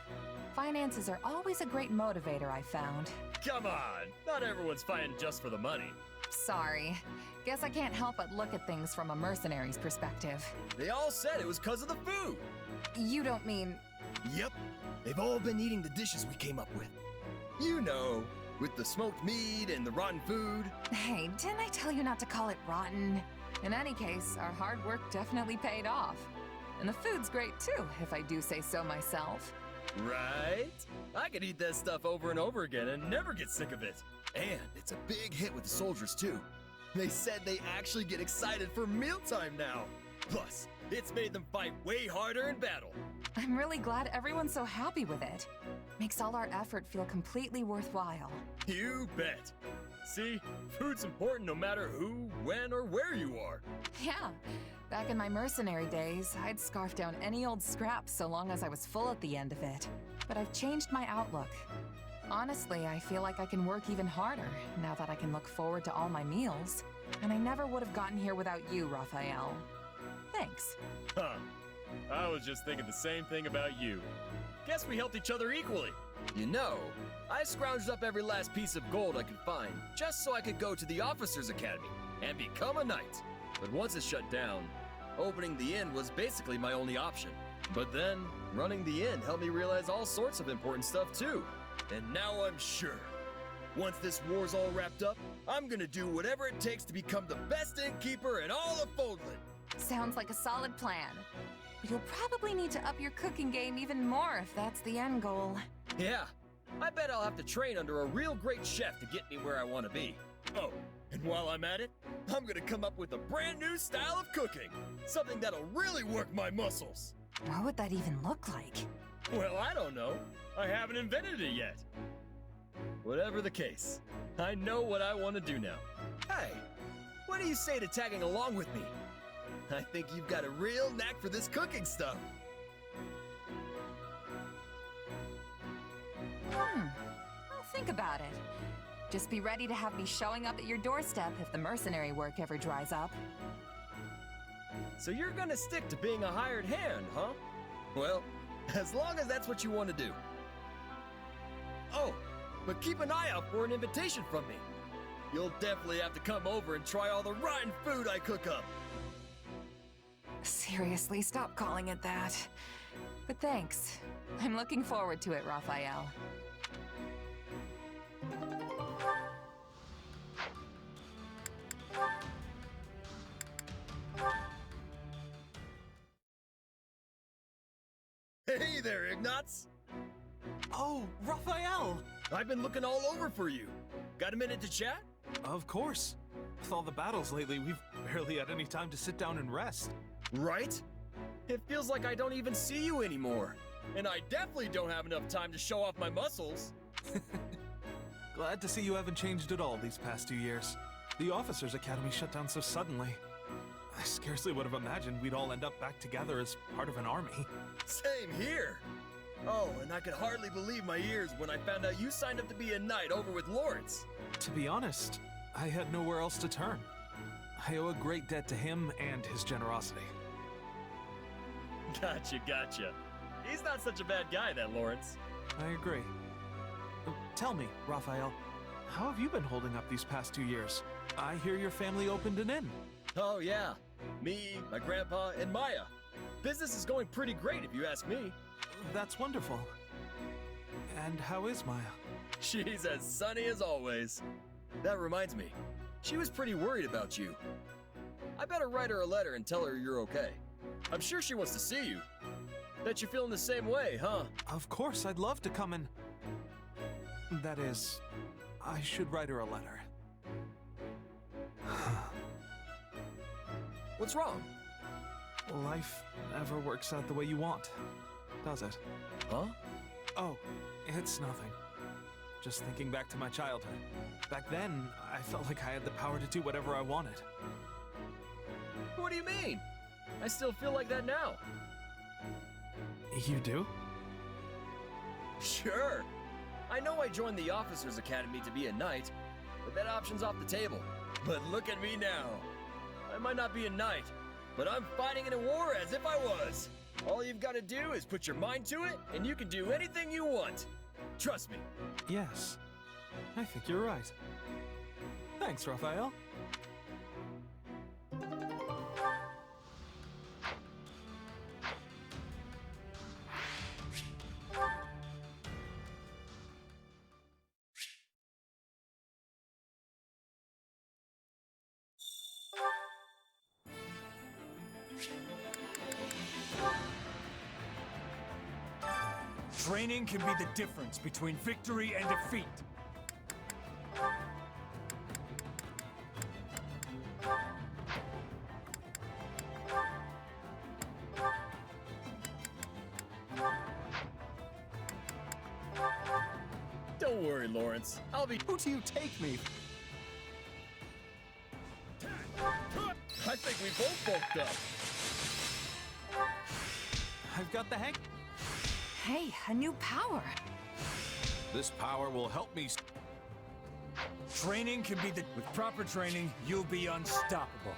Finances are always a great motivator, I found. Come on, not everyone's fighting just for the money. Sorry. Guess I can't help but look at things from a mercenary's perspective. They all said it was because of the food. You don't mean... Yep, they've all been eating the dishes we came up with. You know, with the smoked meat and the rotten food. Hey, didn't I tell you not to call it rotten? In any case, our hard work definitely paid off. And the food's great too, if I do say so myself. Right? I could eat that stuff over and over again and never get sick of it. And it's a big hit with the soldiers too. They said they actually get excited for mealtime now. Plus, it's made them fight way harder in battle. I'm really glad everyone's so happy with it. Makes all our effort feel completely worthwhile. You bet. See, food's important no matter who, when, or where you are. Yeah, back in my mercenary days, I'd scarf down any old scrap so long as I was full at the end of it. But I've changed my outlook. Honestly, I feel like I can work even harder now that I can look forward to all my meals. And I never would have gotten here without you, Raphael. Thanks. Huh. I was just thinking the same thing about you. Guess we helped each other equally. You know, I scrounged up every last piece of gold I could find just so I could go to the Officers Academy and become a knight. But once it shut down, opening the inn was basically my only option. But then, running the inn helped me realize all sorts of important stuff too. And now I'm sure. Once this war's all wrapped up, I'm gonna do whatever it takes to become the best innkeeper in all of Foldland. Sounds like a solid plan. But you'll probably need to up your cooking game even more if that's the end goal. Yeah, I bet I'll have to train under a real great chef to get me where I want to be. Oh, and while I'm at it, I'm gonna come up with a brand new style of cooking. Something that'll really work my muscles. What would that even look like? Well, I don't know. I haven't invented it yet. Whatever the case, I know what I want to do now. Hey, what do you say to tagging along with me? I think you've got a real knack for this cooking stuff. I'll think about it. Just be ready to have me showing up at your doorstep if the mercenary work ever dries up. So you're gonna stick to being a hired hand, huh? Well, as long as that's what you want to do. Oh, but keep an eye out for an invitation from me. You'll definitely have to come over and try all the rotten food I cook up. Seriously, stop calling it that. But thanks. I'm looking forward to it, Raphael. Hey there, Ignatz! Oh, Raphael! I've been looking all over for you. Got a minute to chat? Of course. With all the battles lately, we've barely had any time to sit down and rest. Right? It feels like I don't even see you anymore. And I definitely don't have enough time to show off my muscles. Glad to see you haven't changed at all these past 2 years. The Officers Academy shut down so suddenly. I scarcely would have imagined we'd all end up back together as part of an army. Same here. Oh, and I could hardly believe my ears when I found out you signed up to be a knight over with Lawrence. To be honest, I had nowhere else to turn. I owe a great debt to him and his generosity. Gotcha. He's not such a bad guy, that Lawrence. I agree. Tell me, Raphael, how have you been holding up these past 2 years? I hear your family opened an inn. Oh, yeah. Me, my grandpa, and Maya. Business is going pretty great, if you ask me. That's wonderful. And how is Maya? She's as sunny as always. That reminds me, she was pretty worried about you. I better write her a letter and tell her you're okay. I'm sure she wants to see you. Bet you're feeling the same way, huh? Of course, I'd love to come and... That is, I should write her a letter. What's wrong? Life never works out the way you want, does it? Huh? Oh, it's nothing. Just thinking back to my childhood. Back then, I felt like I had the power to do whatever I wanted. What do you mean? I still feel like that now. You do? Sure. I know I joined the Officers Academy to be a knight, but that option's off the table. But look at me now. I might not be a knight, but I'm fighting in a war as if I was. All you've got to do is put your mind to it, and you can do anything you want. Trust me. Yes. I think you're right. Thanks, Raphael. Training can be the difference between victory and defeat. Don't worry, Lawrence. I'll be... Who do you take me? I think we both bulked up. I've got the hang... Hey, a new power. This power will help me. Training can be the... With proper training, you'll be unstoppable.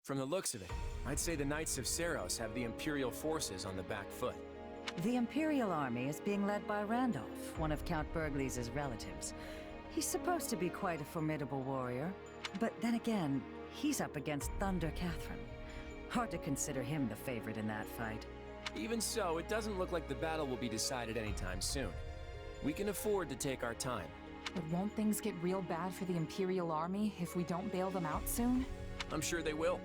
From the looks of it, I'd say the Knights of Seros have the Imperial forces on the back foot. The Imperial army is being led by Randolph, one of Count Burgley's relatives. He's supposed to be quite a formidable warrior, but then again, he's up against Thunder Catherine. Hard to consider him the favorite in that fight. Even so, it doesn't look like the battle will be decided anytime soon. We can afford to take our time. But won't things get real bad for the Imperial army if we don't bail them out soon? I'm sure they will.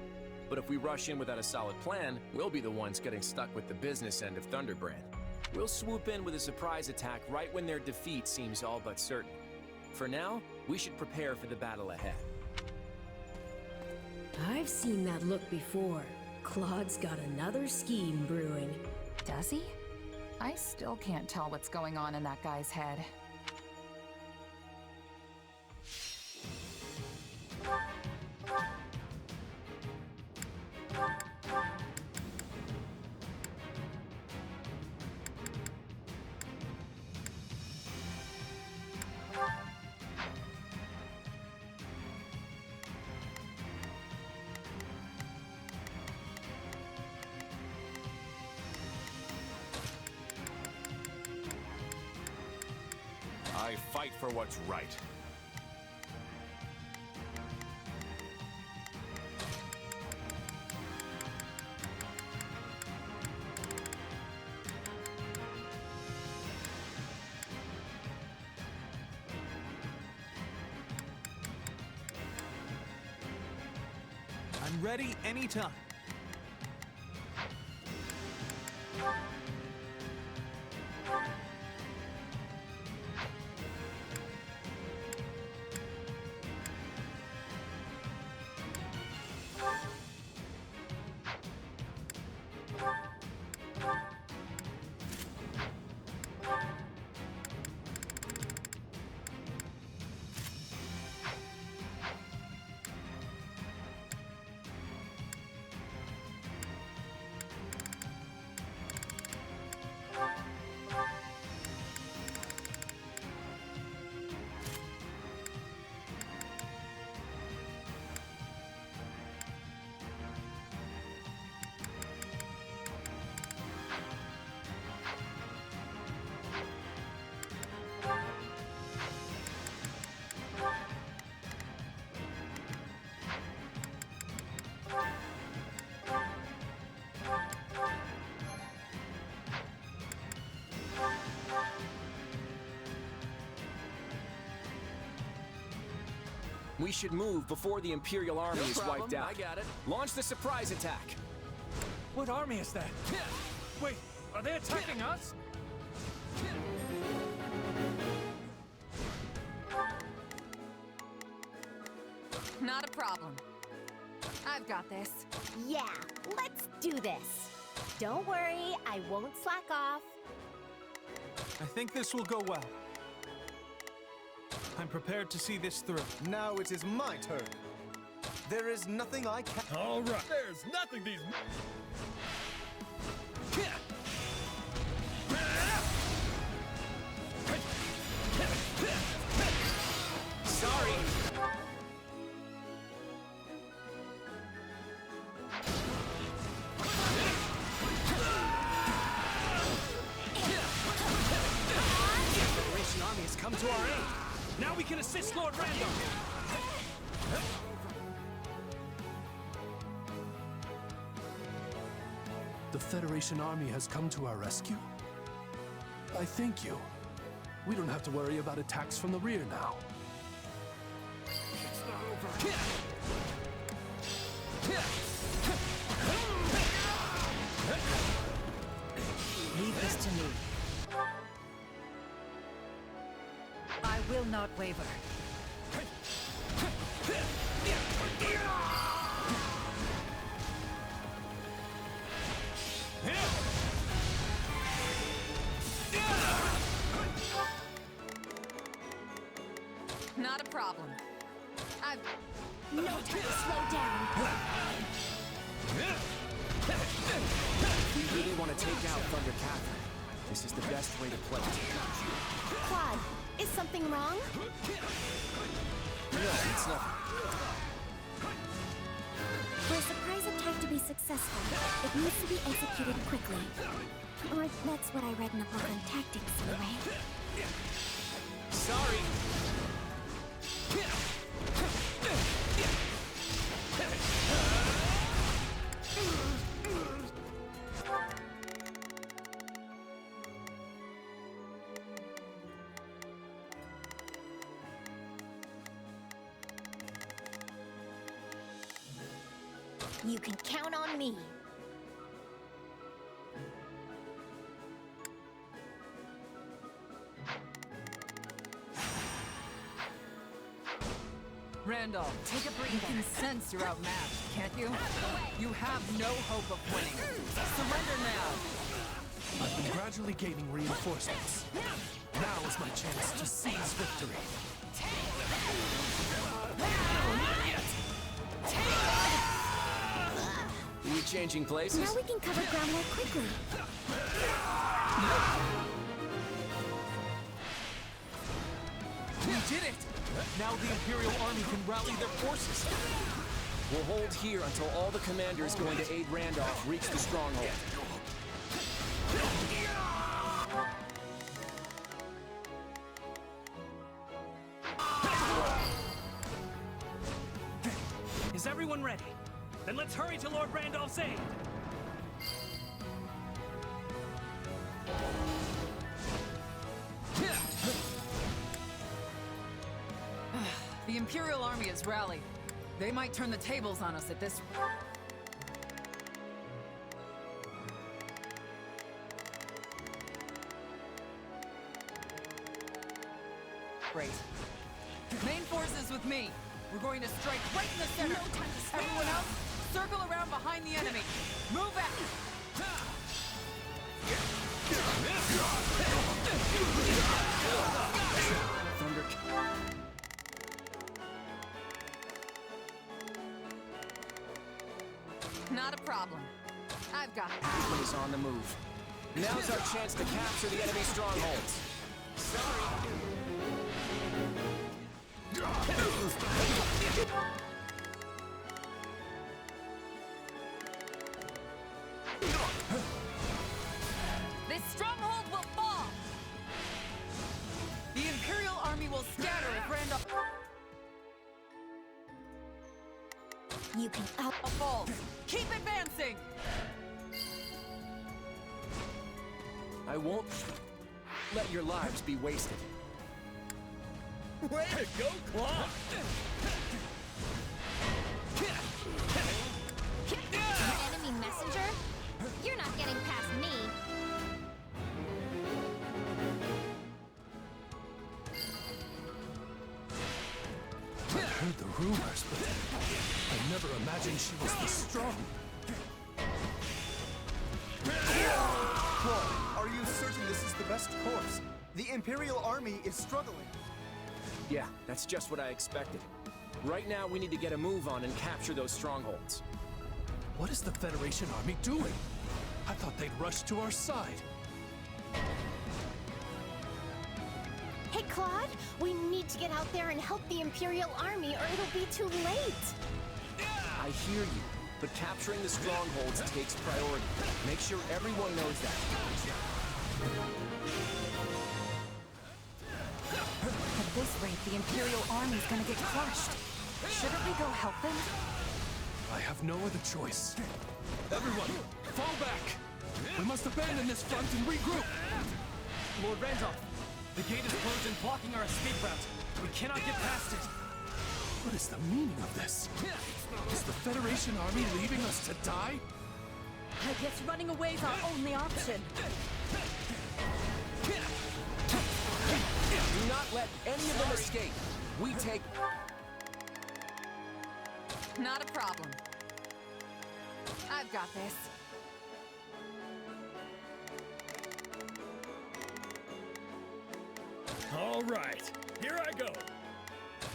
But if we rush in without a solid plan, we'll be the ones getting stuck with the business end of Thunderbrand. We'll swoop in with a surprise attack right when their defeat seems all but certain. For now, we should prepare for the battle ahead. I've seen that look before. Claude's got another scheme brewing. Does he? I still can't tell what's going on in that guy's head. I fight for what's right. ready anytime. We should move before the Imperial army is problem, wiped out. I got it. Launch the surprise attack. What army is that? Wait, are they attacking us? Not a problem. I've got this. Yeah, let's do this. Don't worry, I won't slack off. I think this will go well. I'm prepared to see this through. Now it is my turn. There is nothing I can... All right. There's nothing these... Sorry. Federation army has come to our aid. Now we can assist Lord Randolph. The Federation army has come to our rescue. I thank you. We don't have to worry about attacks from the rear now. It's not over. Leave this to me. I will not waver. Not a problem. I've... No time to slow down. We really want to take out Thunder Catherine. This is the best way to play it. Claude, is something wrong? No, it's nothing. For a surprise attack to be successful, it needs to be executed quickly. Or that's what I read in a book on tactics, anyway. Sorry. You can count on me. Randolph, take a breather. You can sense you're outmatched, can't you? You have no hope of winning. Surrender now. I've been gradually gaining reinforcements. Now is my chance to seize victory. Are we changing places? Now we can cover ground more quickly. We did it! Now the Imperial army can rally their forces. We'll hold here until all the commanders going to aid Randolph reach the stronghold. Is everyone ready? Then let's hurry to Lord Randolph's aid. The Imperial army has rallied. They might turn the tables on us at this... Great. Main forces with me. We're going to strike right in the center. No time to spare. Everyone else, circle around behind the enemy. Move back. Thunder. Not a problem. I've got it. Emblem is on the move. Now's our chance to capture the enemy strongholds. This stronghold will fall! The Imperial army will scatter if Randolph... You can out... falls. Keep advancing! I won't let your lives be wasted. Way to go, Claw! Enemy messenger? You're not getting past me. I heard the rumors, but I never imagined she was this strong. Claw, are you certain this is the best course? The Imperial army is struggling. Yeah, that's just what I expected. Right now, we need to get a move on and capture those strongholds. What is the Federation army doing? I thought they'd rush to our side. Hey, Claude, we need to get out there and help the Imperial army or it'll be too late. I hear you, but capturing the strongholds takes priority. Make sure everyone knows that. At this rate, the Imperial army's gonna get crushed. Shouldn't we go help them? I have no other choice. Everyone, fall back! We must abandon this front and regroup! Lord Randolph, the gate is closed and blocking our escape route. We cannot get past it. What is the meaning of this? Is the Federation army leaving us to die? I guess running away is our only option. Do not let any of them escape. We take... Not a problem. I've got this. All right, here I go.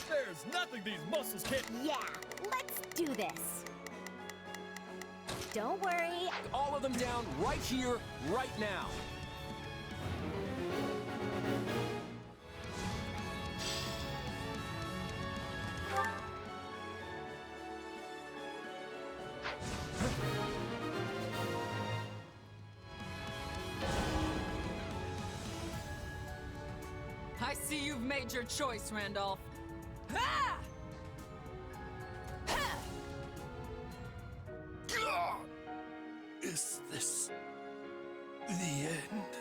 There's nothing these muscles can't... Yeah, let's do this. Don't worry. All of them down right here, right now. I see you've made your choice, Randolph. Ah! Ha! Is this the end?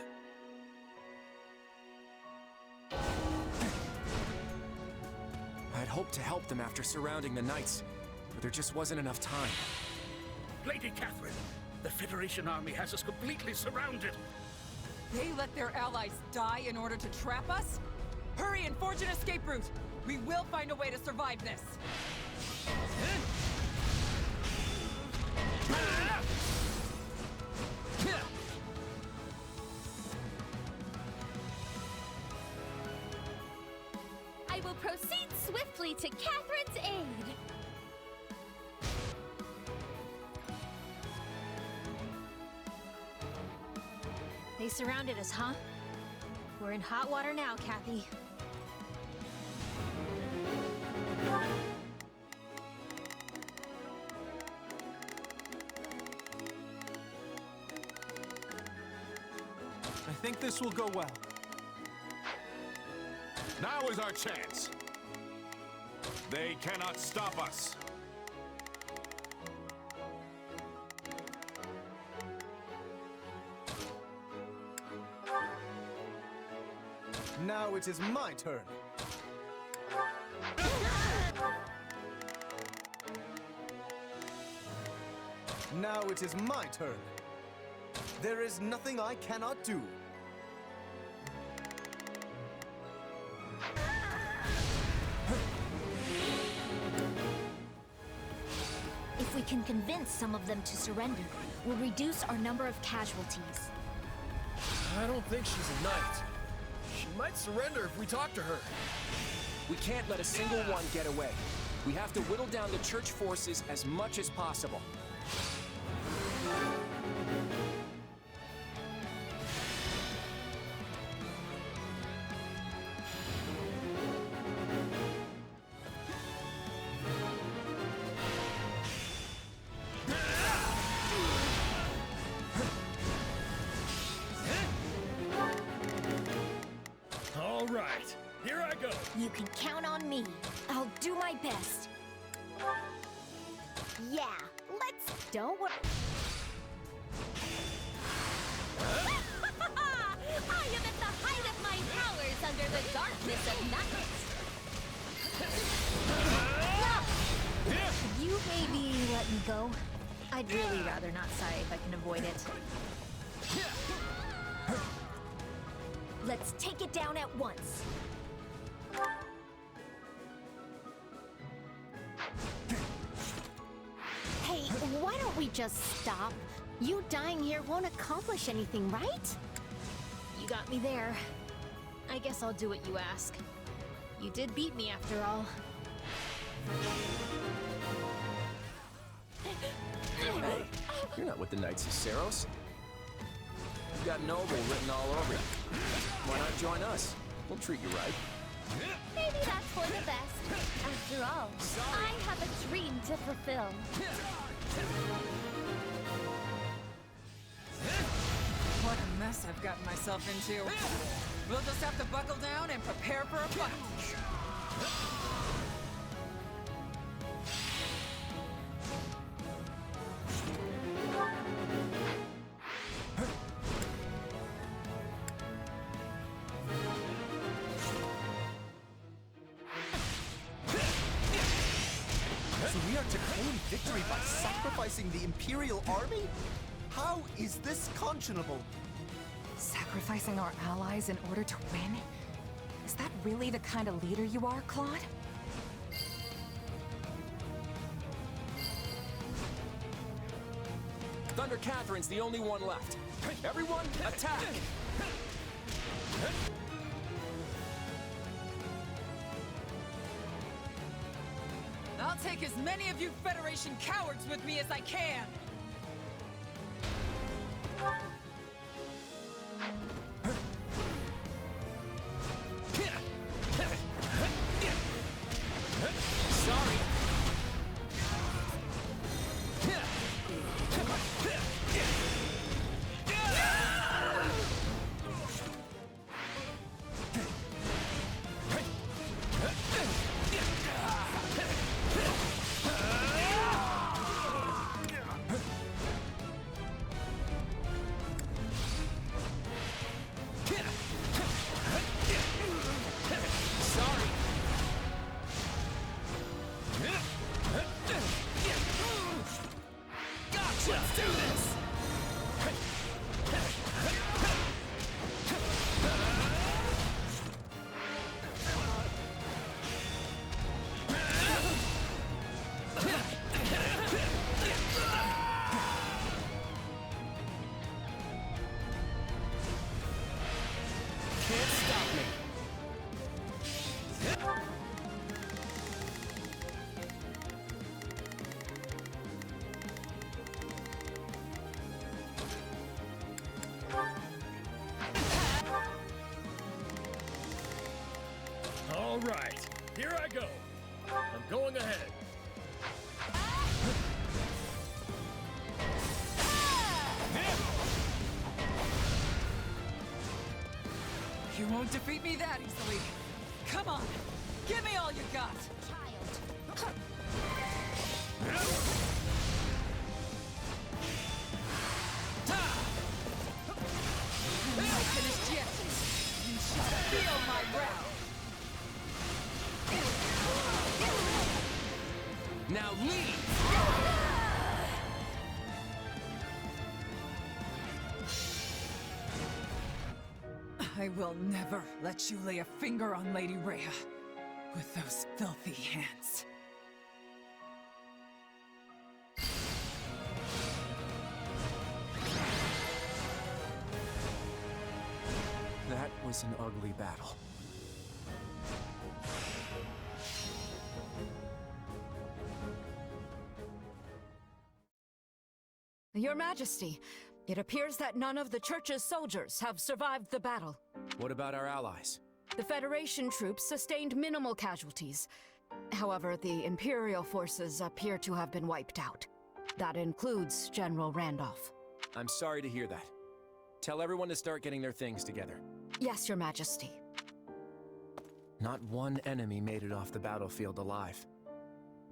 I'd hoped to help them after surrounding the Knights, but there just wasn't enough time. Lady Catherine, the Federation army has us completely surrounded. They let their allies die in order to trap us? Hurry and forge an escape route! We will find a way to survive this! I will proceed swiftly to Catherine's aid. They surrounded us, huh? We're in hot water now, Kathy. I think this will go well. Now is our chance. They cannot stop us. Now it is my turn. Now it is my turn. There is nothing I cannot do. If we can convince some of them to surrender, we'll reduce our number of casualties. I don't think she's a knight. She might surrender if we talk to her. We can't let a single one get away. We have to whittle down the church forces as much as possible. All right, here I go. You can count on me. I'll do my best. Yeah, let's... Don't worry. I am at the height of my powers under the darkness of night. Could you maybe let me go? I'd really rather not sigh if I can avoid it. Let's take it down at once. Hey, why don't we just stop? You dying here won't accomplish anything, right? You got me there. I guess I'll do what you ask. You did beat me after all. Hey, you're not with the Knights of Saros. You've got Noble written all over you. Why not join us? We'll treat you right. Maybe that's for the best. After all, I have a dream to fulfill. What a mess I've gotten myself into. We'll just have to buckle down and prepare for a fight. So we are to claim victory by sacrificing the Imperial army? How is this conscionable? Sacrificing our allies in order to win? Is that really the kind of leader you are, Claude? Thunder Catherine's the only one left. Everyone, attack! I'll take as many of you Federation cowards with me as I can! Sorry. Let's do this! Can't stop me. All right, here I go. I'm going ahead. You won't defeat me that easily. Come on, give me all you got. You're not finished yet. You shall feel my wrath. Now leave! I will never let you lay a finger on Lady Rhea with those filthy hands. That was an ugly battle. Your Majesty, it appears that none of the Church's soldiers have survived the battle. What about our allies? The Federation troops sustained minimal casualties. However, the Imperial forces appear to have been wiped out. That includes General Randolph. I'm sorry to hear that. Tell everyone to start getting their things together. Yes, Your Majesty. Not one enemy made it off the battlefield alive.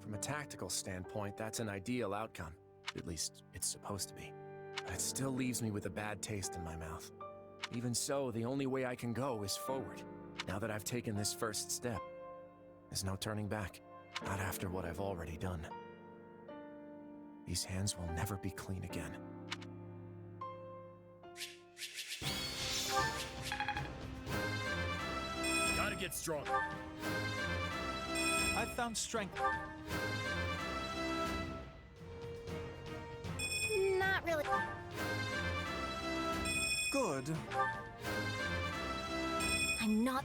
From a tactical standpoint, that's an ideal outcome. At least, it's supposed to be. But it still leaves me with a bad taste in my mouth. Even so, the only way I can go is forward. Now that I've taken this first step, there's no turning back. Not after what I've already done. These hands will never be clean again. Gotta get stronger. I've found strength. Not really. Good. I'm not.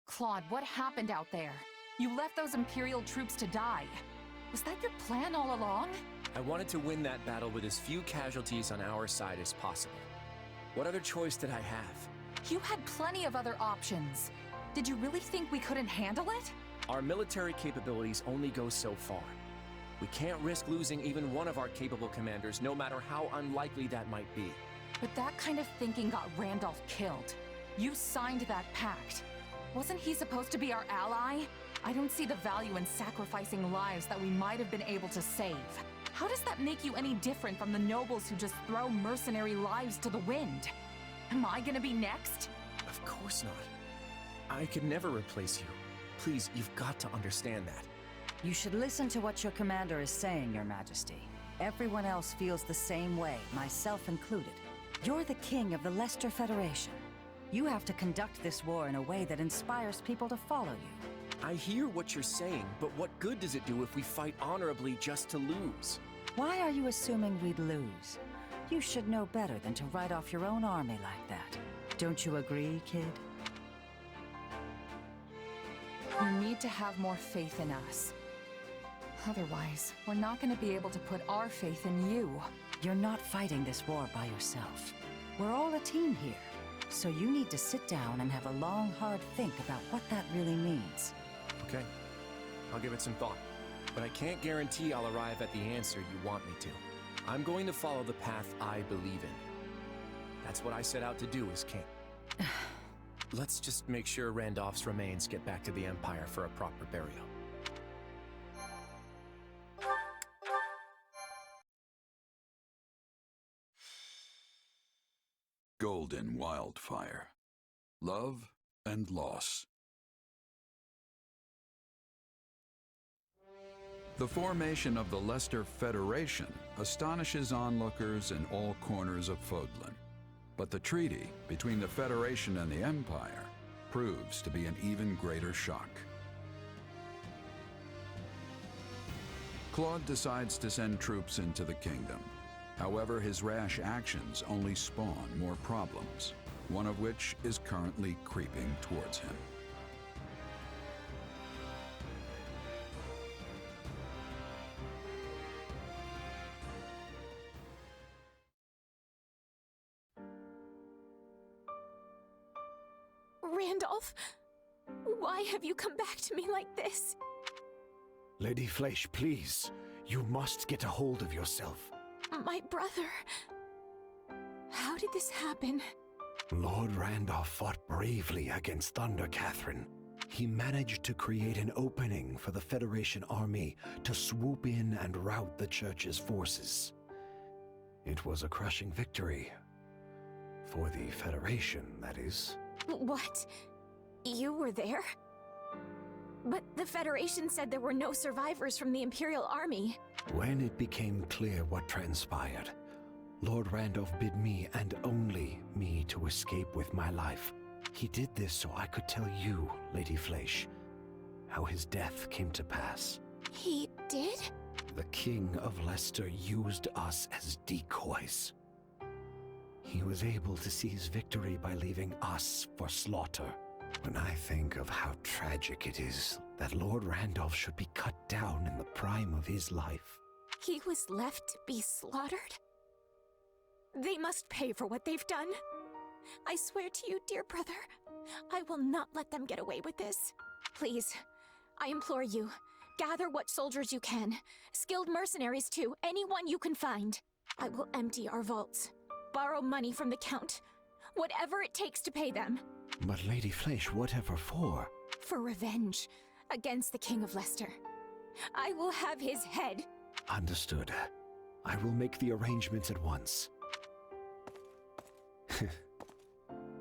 Claude, what happened out there? You left those Imperial troops to die. Was that your plan all along? I wanted to win that battle with as few casualties on our side as possible. What other choice did I have? You had plenty of other options. Did you really think we couldn't handle it? Our military capabilities only go so far. We can't risk losing even one of our capable commanders, no matter how unlikely that might be. But that kind of thinking got Randolph killed. You signed that pact. Wasn't he supposed to be our ally? I don't see the value in sacrificing lives that we might have been able to save. How does that make you any different from the nobles who just throw mercenary lives to the wind? Am I gonna be next? Of course not. I could never replace you. Please, you've got to understand that. You should listen to what your commander is saying, Your Majesty. Everyone else feels the same way, myself included. You're the king of the Leicester Federation. You have to conduct this war in a way that inspires people to follow you. I hear what you're saying, but what good does it do if we fight honorably just to lose? Why are you assuming we'd lose? You should know better than to write off your own army like that. Don't you agree, kid? You need to have more faith in us. Otherwise, we're not going to be able to put our faith in you. You're not fighting this war by yourself. We're all a team here. So you need to sit down and have a long, hard think about what that really means. Okay, I'll give it some thought. But I can't guarantee I'll arrive at the answer you want me to. I'm going to follow the path I believe in. That's what I set out to do as king. Let's just make sure Randolph's remains get back to the Empire for a proper burial. Golden Wildfire. Love and loss. The formation of the Leicester Federation astonishes onlookers in all corners of Fodlan. But the treaty between the Federation and the Empire proves to be an even greater shock. Claude decides to send troops into the kingdom. However, his rash actions only spawn more problems, one of which is currently creeping towards him. Randolph, why have you come back to me like this? Lady Fleisch, please. You must get a hold of yourself. My brother... How did this happen? Lord Randolph fought bravely against Thunder Catherine. He managed to create an opening for the Federation army to swoop in and rout the Church's forces. It was a crushing victory. For the Federation, that is. What? You were there? But the Federation said there were no survivors from the Imperial Army. When it became clear what transpired, Lord Randolph bid me, and only me, to escape with my life. He did this so I could tell you, Lady Fleisch, how his death came to pass. He did? The King of Leicester used us as decoys. He was able to seize victory by leaving us for slaughter. When I think of how tragic it is that Lord Randolph should be cut down in the prime of his life. He was left to be slaughtered? They must pay for what they've done. I swear to you, dear brother, I will not let them get away with this. Please, I implore you, gather what soldiers you can, skilled mercenaries too, anyone you can find. I will empty our vaults, borrow money from the Count, whatever it takes to pay them. But Lady Fleisch, whatever for? For revenge against the King of Leicester. I will have his head. Understood. I will make the arrangements at once.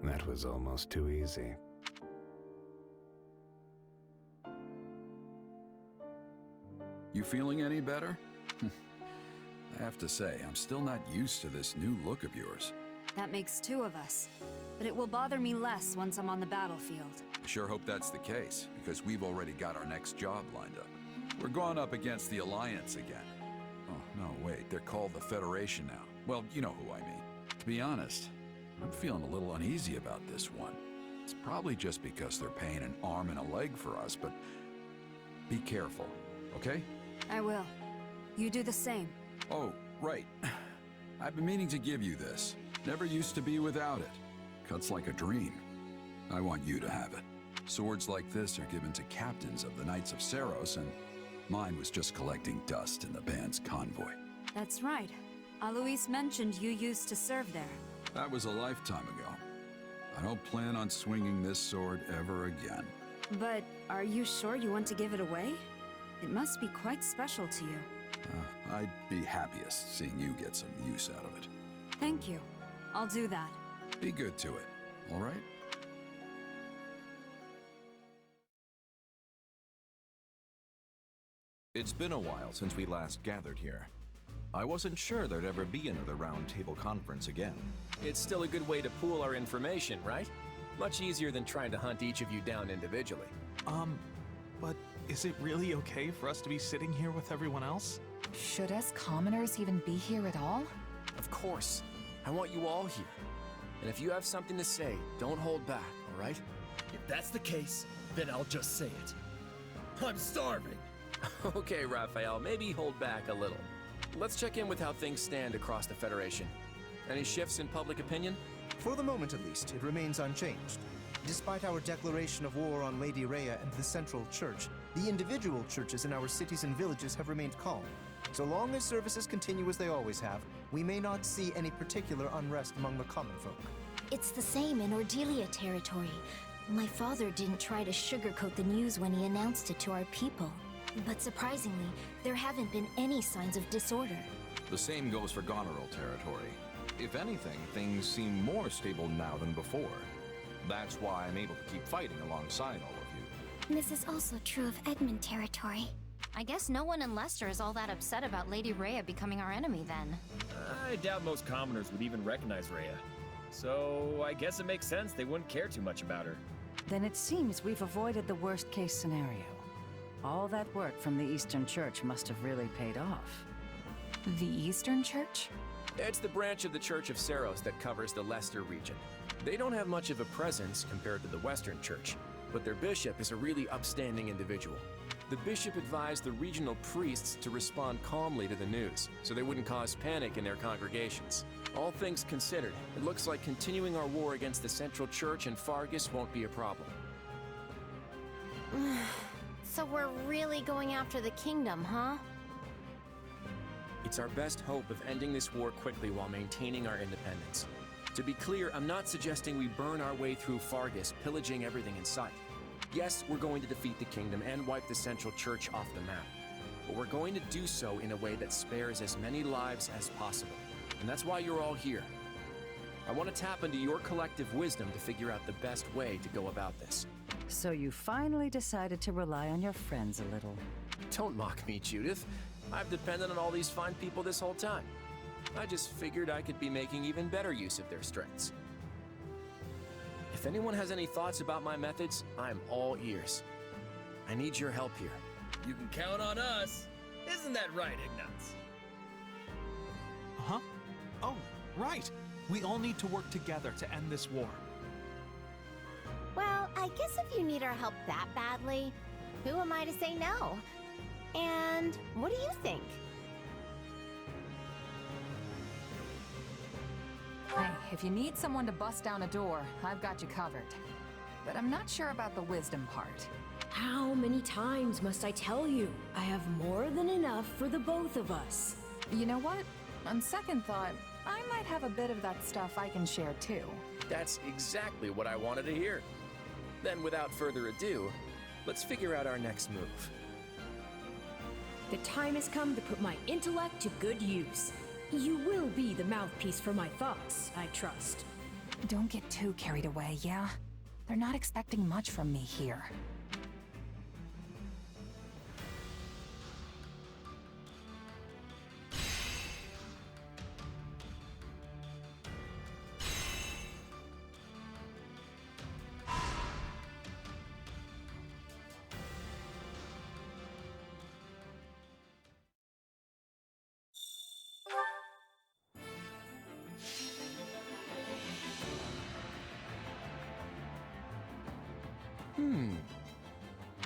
That was almost too easy. You feeling any better? I have to say, I'm still not used to this new look of yours. That makes two of us. But it will bother me less once I'm on the battlefield. I sure hope that's the case, because we've already got our next job lined up. We're going up against the Alliance again. Oh, no, wait, they're called the Federation now. Well, you know who I mean. To be honest, I'm feeling a little uneasy about this one. It's probably just because they're paying an arm and a leg for us, but be careful, okay? I will. You do the same. Oh, right. I've been meaning to give you this. Never used to be without it. Cuts like a dream. I want you to have it. Swords like this are given to captains of the Knights of Seros, and mine was just collecting dust in the band's convoy. That's right. Alois mentioned you used to serve there. That was a lifetime ago. I don't plan on swinging this sword ever again. But are you sure you want to give it away? It must be quite special to you. I'd be happiest seeing you get some use out of it. Thank you. I'll do that. Be good to it, all right? It's been a while since we last gathered here. I wasn't sure there'd ever be another round-table conference again. It's still a good way to pool our information, right? Much easier than trying to hunt each of you down individually. But is it really okay for us to be sitting here with everyone else? Should us commoners even be here at all? Of course. I want you all here. And if you have something to say, don't hold back, all right? If that's the case, then I'll just say it. I'm starving! Okay, Raphael, maybe hold back a little. Let's check in with how things stand across the Federation. Any shifts in public opinion? For the moment, at least, it remains unchanged. Despite our declaration of war on Lady Rhea and the Central Church, the individual churches in our cities and villages have remained calm. So long as services continue as they always have, we may not see any particular unrest among the common folk. It's the same in Ordelia territory. My father didn't try to sugarcoat the news when he announced it to our people. But surprisingly, there haven't been any signs of disorder. The same goes for Goneril territory. If anything, things seem more stable now than before. That's why I'm able to keep fighting alongside all of you. This is also true of Edmund territory. I guess no one in Leicester is all that upset about Lady Rhea becoming our enemy then. I doubt most commoners would even recognize Rhea. So I guess it makes sense they wouldn't care too much about her. Then it seems we've avoided the worst-case scenario. All that work from the Eastern Church must have really paid off. The Eastern Church? It's the branch of the Church of Seros that covers the Leicester region. They don't have much of a presence compared to the Western Church, but their bishop is a really upstanding individual. The bishop advised the regional priests to respond calmly to the news, so they wouldn't cause panic in their congregations. All things considered, it looks like continuing our war against the Central Church and Fargus won't be a problem. So we're really going after the kingdom, huh? It's our best hope of ending this war quickly while maintaining our independence. To be clear, I'm not suggesting we burn our way through Fargus, pillaging everything in sight. Yes, we're going to defeat the kingdom and wipe the Central Church off the map. But we're going to do so in a way that spares as many lives as possible. And that's why you're all here. I want to tap into your collective wisdom to figure out the best way to go about this. So you finally decided to rely on your friends a little. Don't mock me, Judith. I've depended on all these fine people this whole time. I just figured I could be making even better use of their strengths. If anyone has any thoughts about my methods, I'm all ears. I need your help here. You can count on us. Isn't that right, Ignatz? Huh? Oh, right. We all need to work together to end this war. Well, I guess if you need our help that badly, who am I to say no? And what do you think? Hey, if you need someone to bust down a door, I've got you covered. But I'm not sure about the wisdom part. How many times must I tell you? I have more than enough for the both of us. You know what? On second thought, I might have a bit of that stuff I can share too. That's exactly what I wanted to hear. Then, without further ado, let's figure out our next move. The time has come to put my intellect to good use. You will be the mouthpiece for my thoughts, I trust. Don't get too carried away, yeah? They're not expecting much from me here.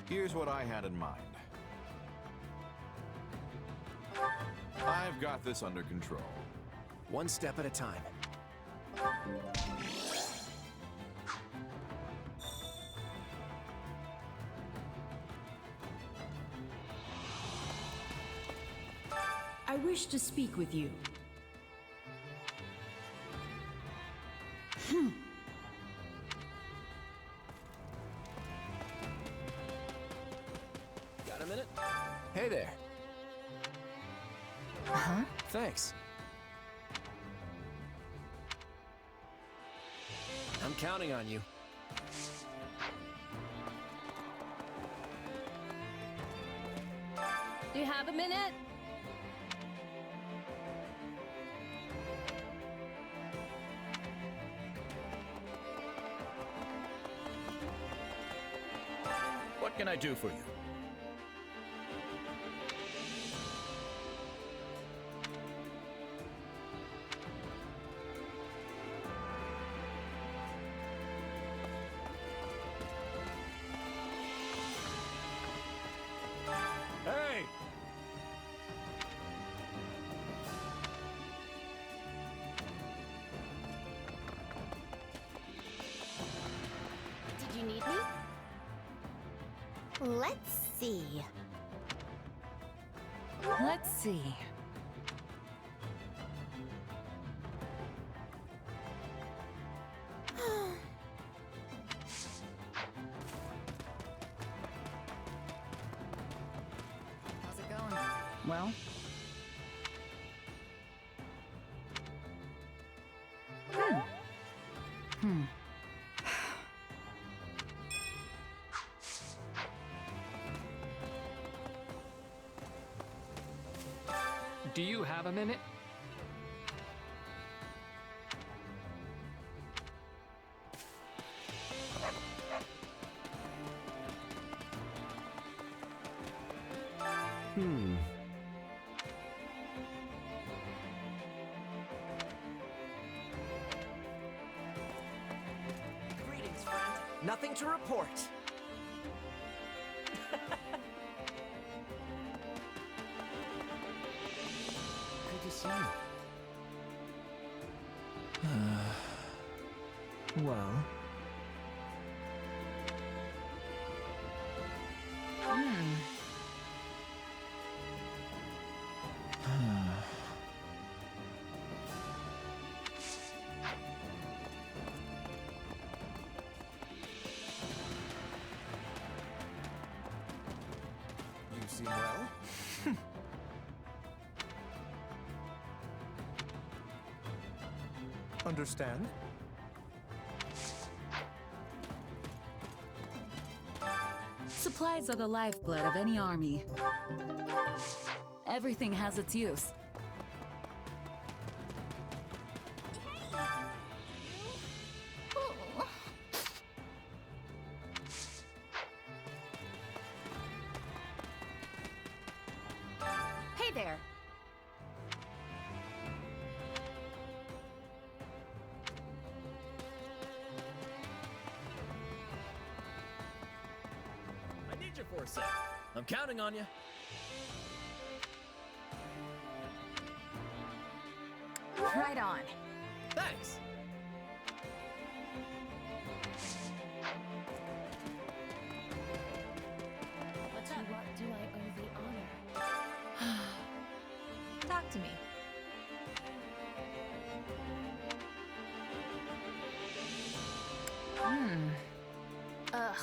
Here's what I had in mind. I've got this under control. One step at a time. I wish to speak with you. Got a minute? Hey there. Huh? Thanks. I'm counting on you. Do you have a minute? What can I do for you? Hey! Did you need me? Let's see. Let's see. How's it going? Well? Do you have a minute? Greetings, friend. Nothing to report. Good to see you. Well. You seem well. understand. Supplies are the lifeblood of any army. Everything has its use. Hey there. I need you for a sec. I'm counting on you. Right on. Thanks. What's up? What do I owe the honor? Talk to me. Ugh.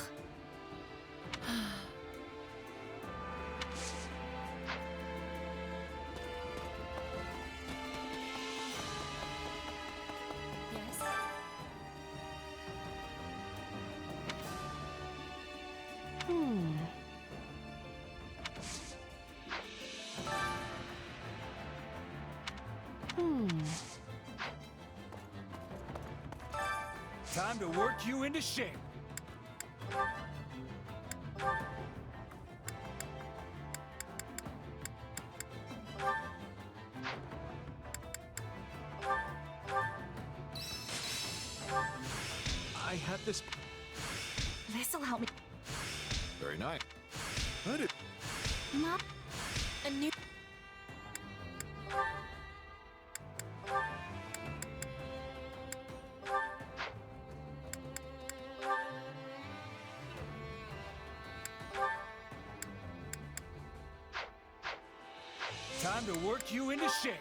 Yes? Time to work you into shape. I had this. This'll help me. Very nice. Mom? A new... Time to work you into shape.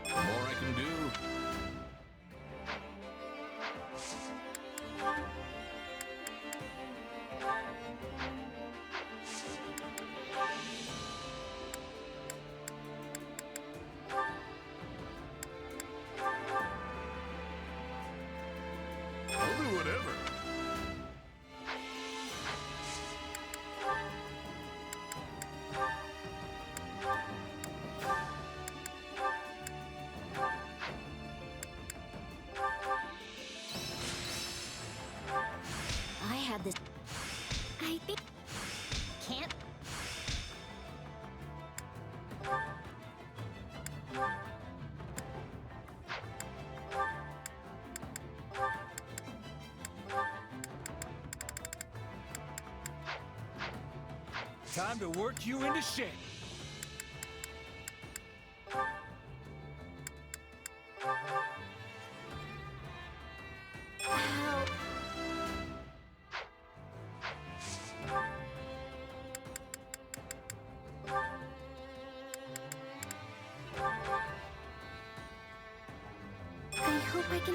The more I can do. I'll do whatever. I had this... I think... Can't... Time to work you into shape. I hope I can...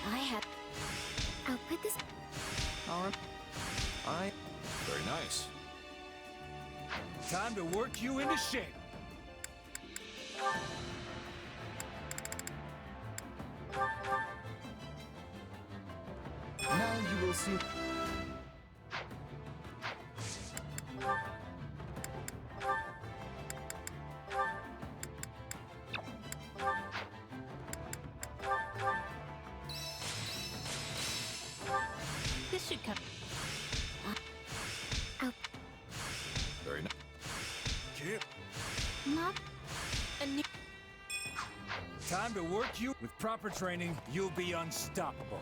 I had... I'll put this... Very nice. Time to work you into shape. Now you will see... This should come... Very nice. Not... A new... Time to work you. With proper training, you'll be unstoppable.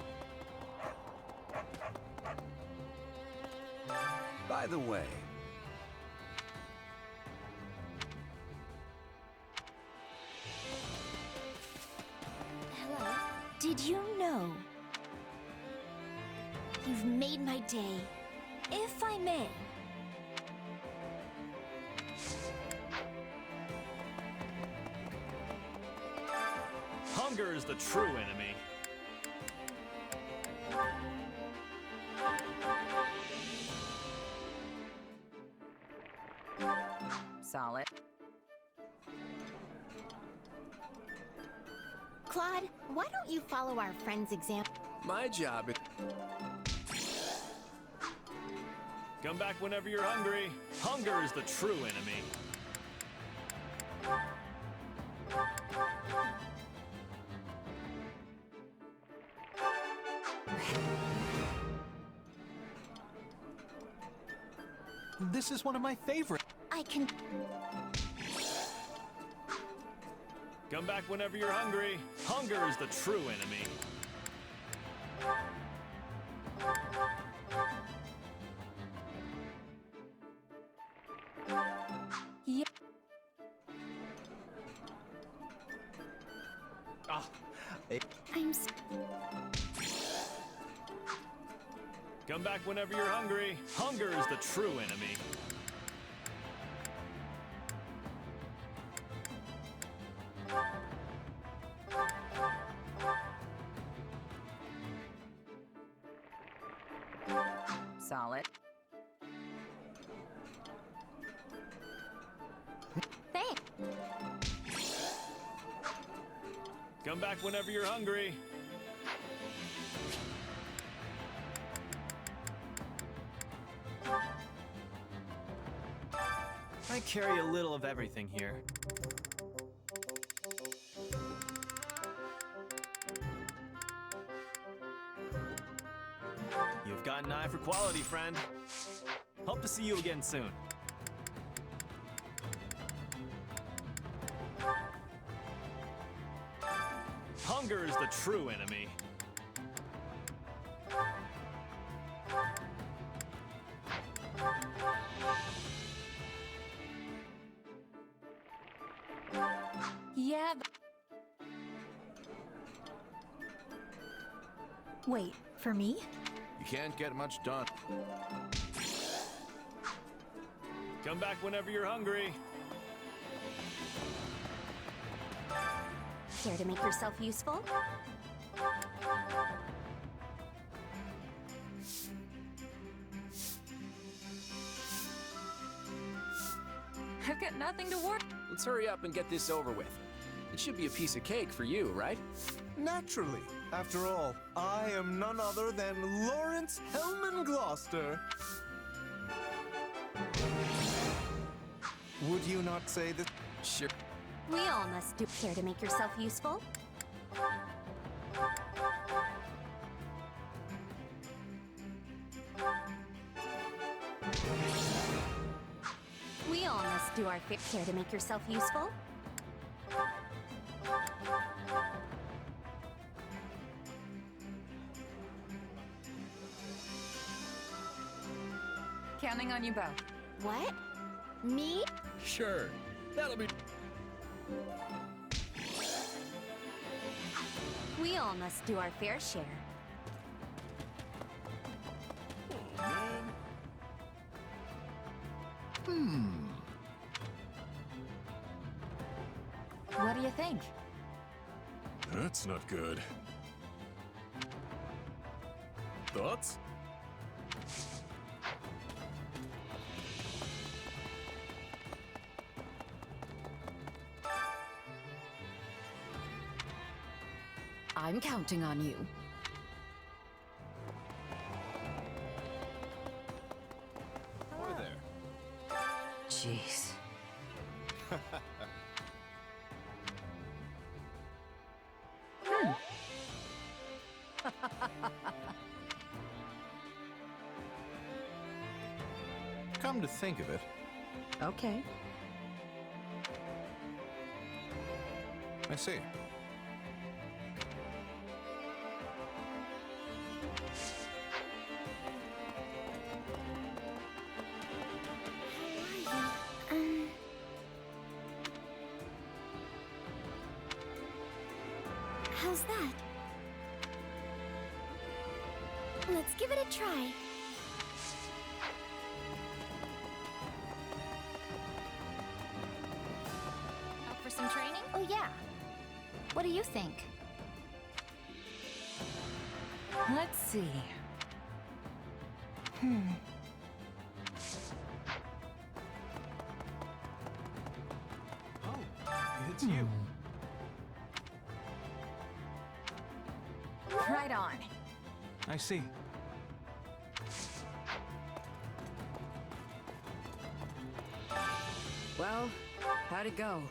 By the way, Hello? Did you know? You've made my day, if I may. Hunger is the true enemy. Solid. Claude, why don't you follow our friend's example? My job is... Come back whenever you're hungry. Hunger is the true enemy. This is one of my favorites. I can... Come back whenever you're hungry. Hunger is the true enemy. Yeah. Come back whenever you're hungry. Hunger is the true enemy. Solid. Thanks. Come back whenever you're hungry. I carry a little of everything here. You've got an eye for quality, friend. Hope to see you again soon. Hunger is the true enemy. Yeah. Wait, for me? You can't get much done. Come back whenever you're hungry. Care to make yourself useful? I've got nothing to work. Let's hurry up and get this over with. It should be a piece of cake for you, right? Naturally. After all, I am none other than Lawrence Hellman Gloucester. Would you not say that? Sure. We all must do. Care to make yourself useful? We all must do our fair. Care to make yourself useful? Counting on you both. What? Me? Sure. That'll be... We all must do our fair share. What do you think? That's not good. Thoughts? I'm counting on you. Hi there. Jeez. Come to think of it, Okay. I see. How's that? Let's give it a try. Up for some training? Oh, yeah. What do you think? Let's see. It's you. Right on. I see. Well, how'd it go?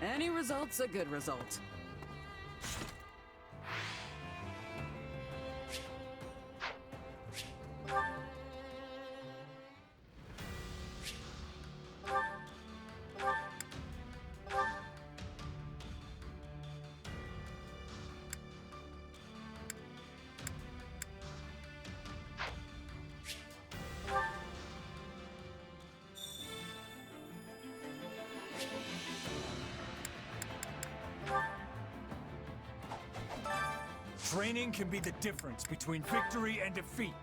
Any result's a good result. Training can be the difference between victory and defeat.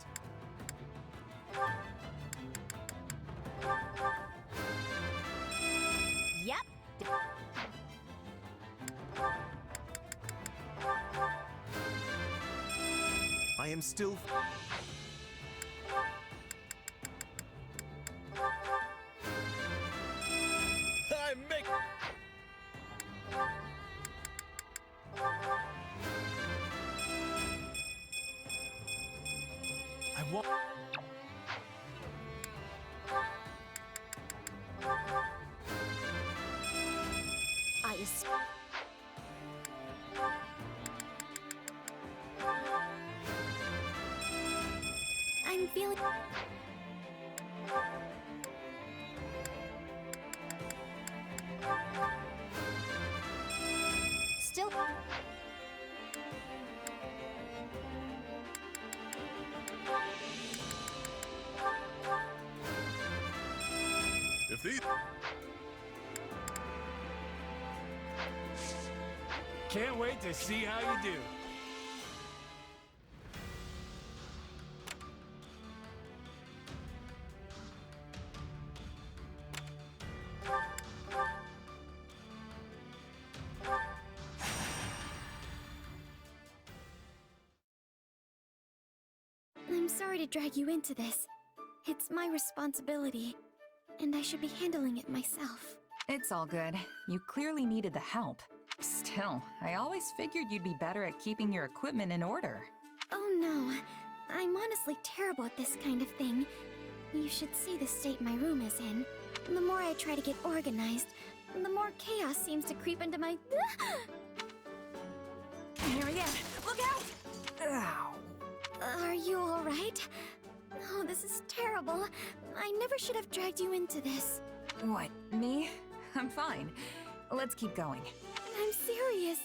Yep. I am still... I make. I want. I'm feeling... Still... If these... Can't wait to see how you do. I'm sorry to drag you into this. It's my responsibility, and I should be handling it myself. It's all good. You clearly needed the help. Still, I always figured you'd be better at keeping your equipment in order. Oh no, I'm honestly terrible at this kind of thing. You should see the state my room is in. The more I try to get organized, the more chaos seems to creep into my... Marianne, look out! Ow. Are you alright? Oh, this is terrible. I never should have dragged you into this. What, me? I'm fine. Let's keep going. I'm serious.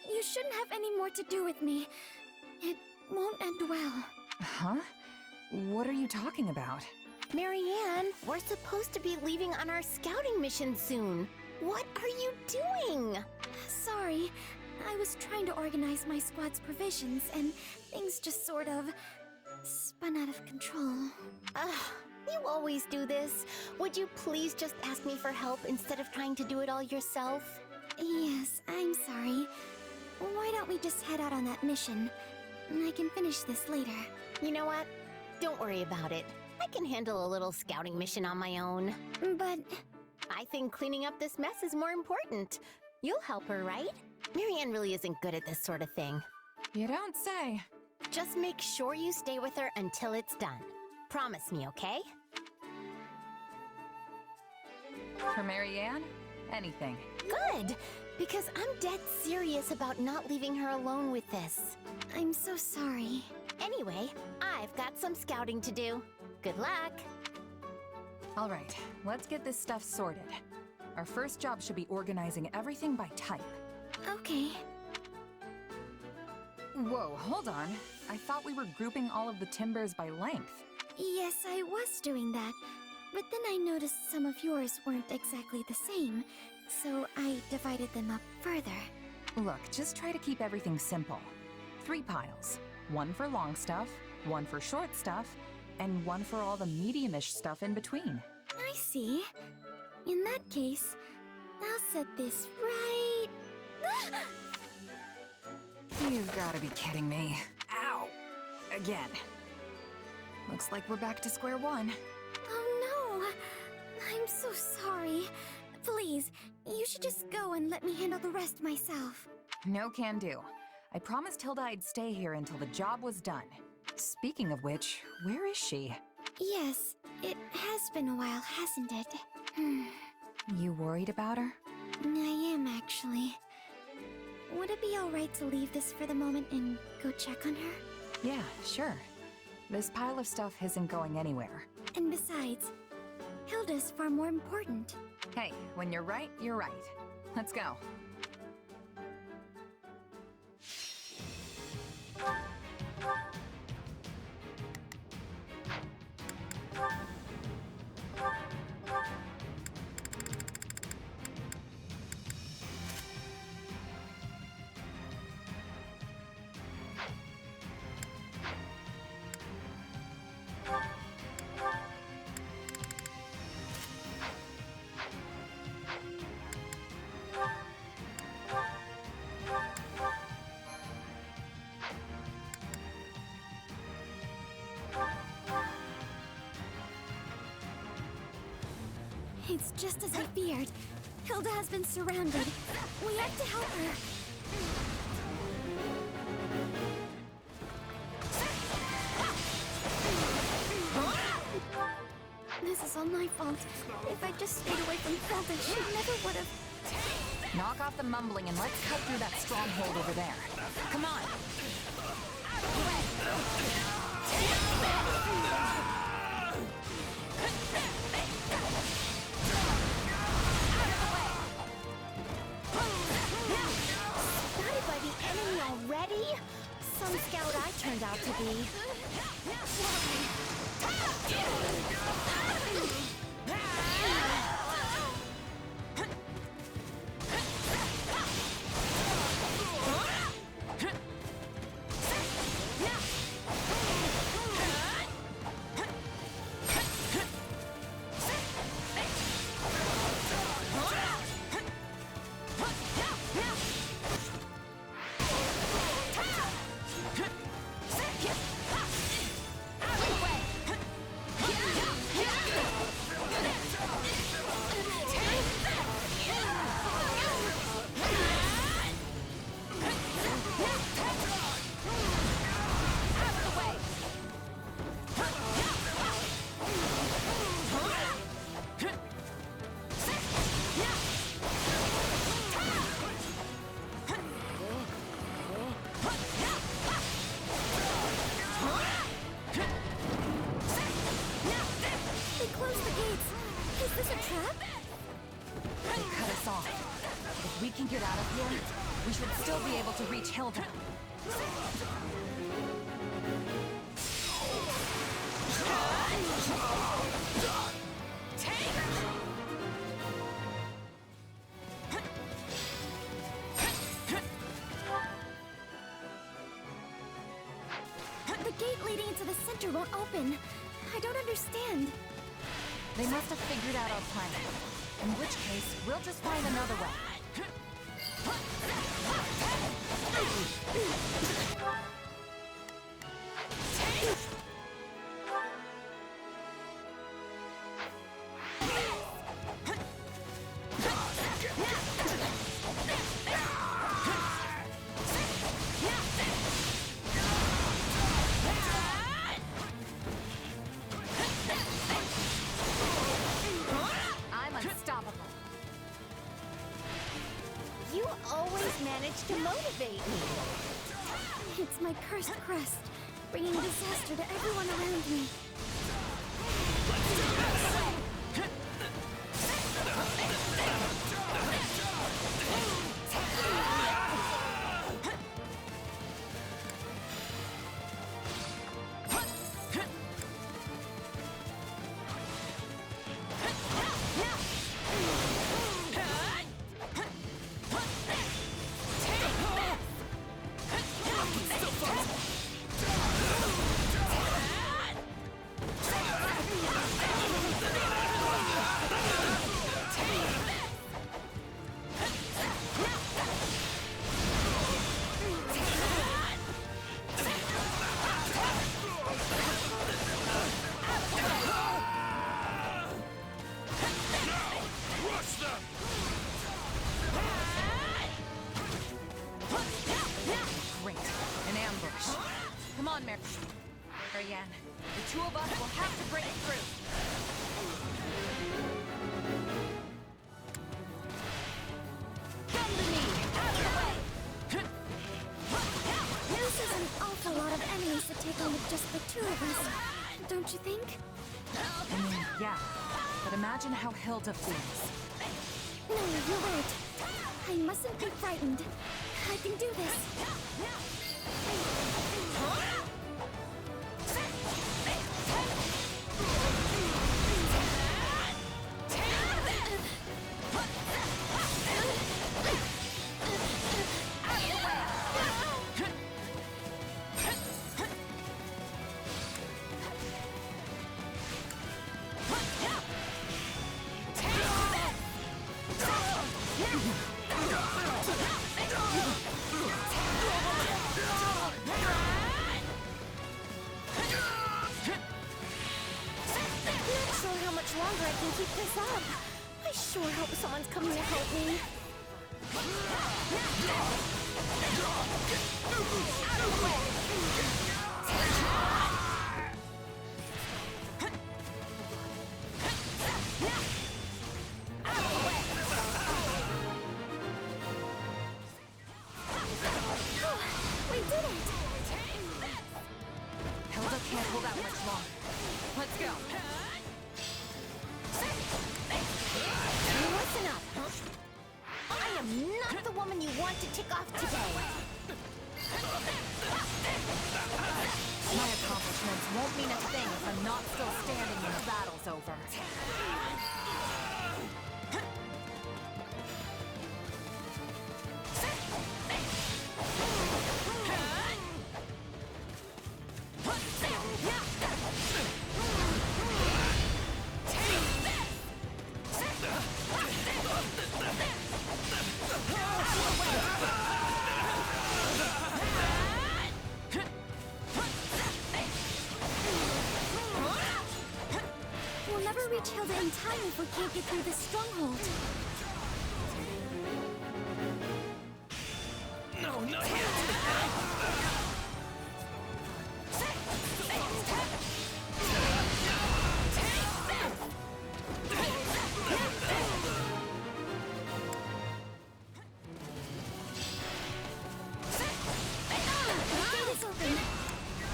You shouldn't have any more to do with me. It won't end well. Huh? What are you talking about? Marianne, we're supposed to be leaving on our scouting mission soon. What are you doing? Sorry. I was trying to organize my squad's provisions, and things just sort of spun out of control. You always do this. Would you please just ask me for help instead of trying to do it all yourself? Yes, I'm sorry. Why don't we just head out on that mission? I can finish this later. You know what? Don't worry about it. I can handle a little scouting mission on my own. But... I think cleaning up this mess is more important. You'll help her, right? Marianne really isn't good at this sort of thing. You don't say. Just make sure you stay with her until it's done. Promise me, okay? For Marianne? Anything. Good! Because I'm dead serious about not leaving her alone with this. I'm so sorry. Anyway, I've got some scouting to do. Good luck! All right, let's get this stuff sorted. Our first job should be organizing everything by type. Okay. Whoa, hold on. I thought we were grouping all of the timbers by length. Yes, I was doing that. But then I noticed some of yours weren't exactly the same. so I divided them up further. Look, just try to keep everything simple. 3 piles. 1 for long stuff, 1 for short stuff, and 1 for all the medium-ish stuff in between. I see. In that case, I'll set this right... You've gotta be kidding me. Ow! Again. Looks like we're back to square one. Oh no! I'm so sorry. Please, you should just go and let me handle the rest myself. No can do. I promised Hilda I'd stay here until the job was done. Speaking of which, where is she? Yes, it has been a while, hasn't it? You worried about her? I am, actually. Would it be alright to leave this for the moment and go check on her? Yeah, sure. This pile of stuff isn't going anywhere. And besides, Hilda's far more important. Hey, when you're right, you're right. Let's go. It's just as I feared. Hilda has been surrounded. We have to help her. This is all my fault. If I just stayed away from Hilda, she never would have... Knock off the mumbling and let's cut through that stronghold over there. Come on! Spotted by the enemy already? Some scout I turned out to be. To reach Hilda. The gate leading into the center won't open. I don't understand. They must have figured out our plan. In which case, we'll just find another way. I'm unstoppable. You always manage to motivate me. It's my cursed crest, bringing disaster to everyone around me. Marianne. The two of us will have to break through. Bend the knee! Out of the way! This is an awful lot of enemies to take on with just the two of us, don't you think? I mean, yeah. But imagine how Hilda feels. No, you're right. I mustn't be frightened. I can do this. Longer I can keep this up. I sure hope someone's coming to help me. Out of the way! We did it! Hilda can't hold out much longer. Let's go. Listen up! I am not the woman you want to tick off today! My accomplishments won't mean a thing if I'm not still standing when the battle's over. We'll never reach Hilda in time if we can't get through this stronghold. No, not yet!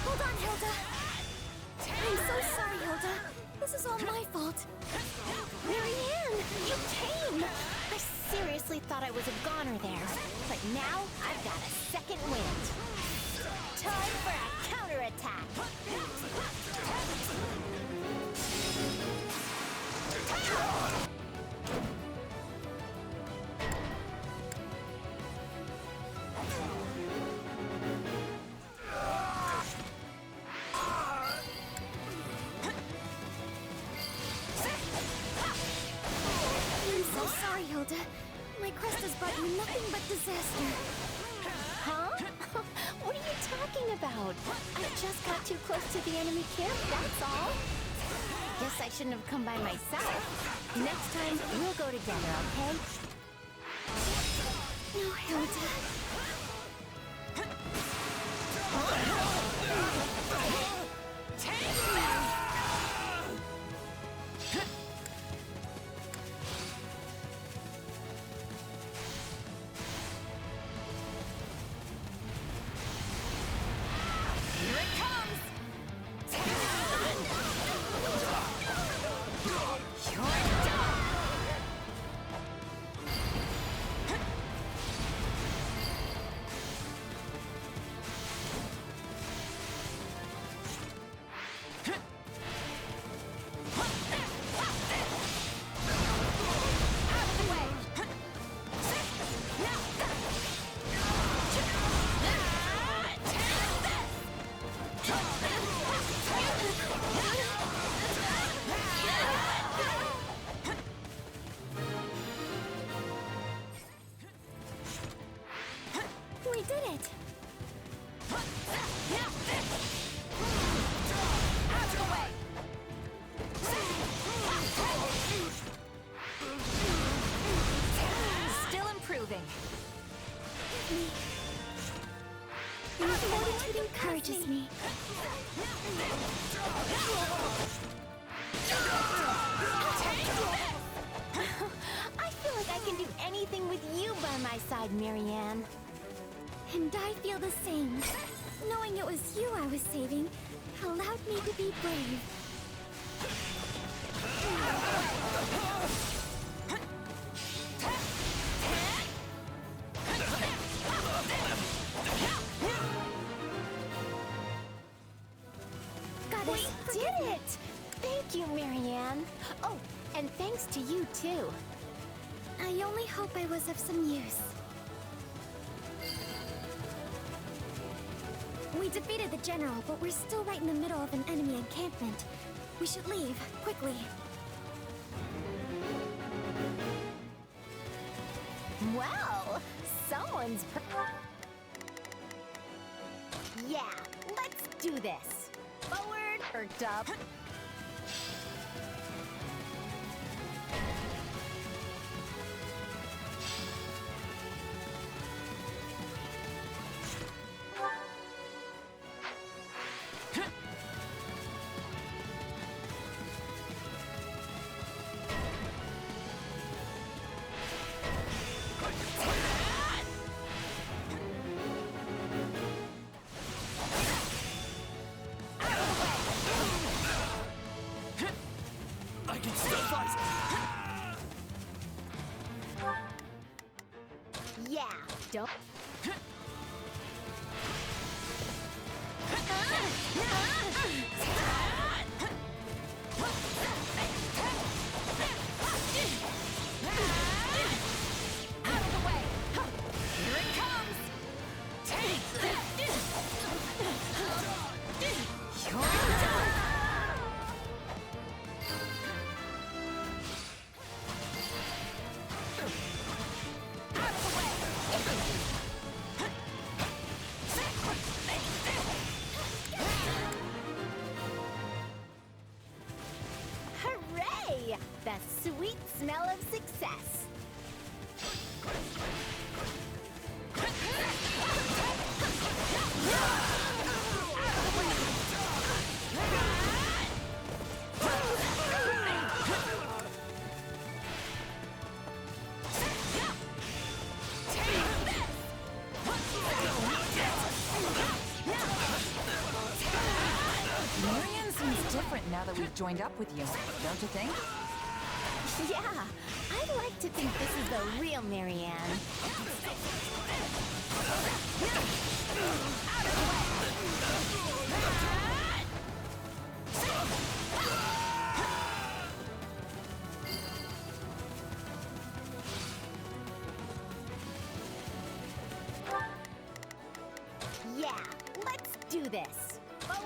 Hold on, Hilda. I'm so sorry, Hilda. This is all my fault. Marianne, you came! I seriously thought I was a goner there. But now, I've got a second wind. Time for a counterattack! I'm so sorry, Hilda. My quest has brought you nothing but disaster. Huh? What are you talking about? I just got too close to the enemy camp, that's all. Guess I shouldn't have come by myself. Next time, we'll go together, okay? No, Hilda. Here it comes! You're done! Out of the way! We did it! Out of the way! Still improving. Enough fortitude It encourages me. I feel like I can do anything with you by my side, Marianne. And I feel the same. Knowing it was you I was saving allowed me to be brave. We did it! Thank you, Marianne. Oh, and thanks to you, too. I only hope I was of some use. We defeated the general, but we're still right in the middle of an enemy encampment. We should leave, quickly. Well, someone's Yeah, let's do this. Forward, perked up. I can still fight! Yeah, don't. Out of the way! Here it comes! Take this! You're done! Hooray! The sweet smell of success. Marianne seems different now that we've joined up with you, don't you think? Yeah, I'd like to think this is the real Marianne. Yeah, let's do this. Oh.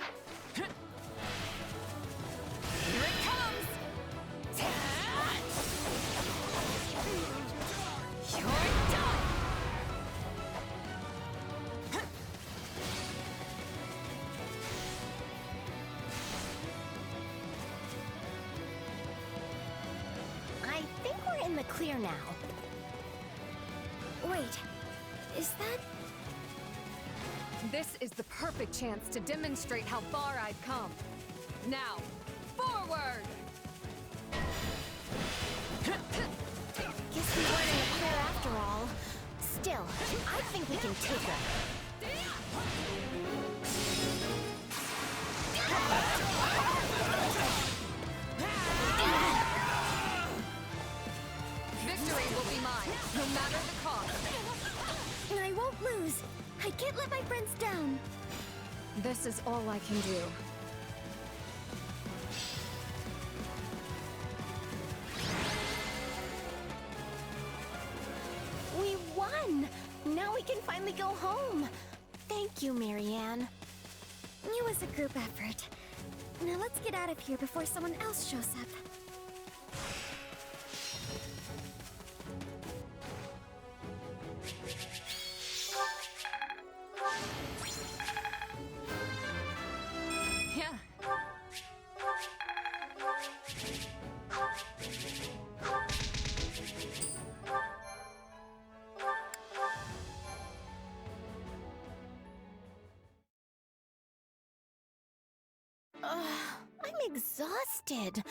Here it comes! You're done! I think we're in the clear now. Wait, is that... This is the perfect chance to demonstrate how far I've come. Now, forward! Guess we weren't in the clear after all. Still, I think we can take her. Victory will be mine, no matter the cost. I won't lose. I can't let my friends down. This is all I can do. We won! Now we can finally go home. Thank you, Marianne. It was a group effort. Now let's get out of here before someone else shows up. exhausted.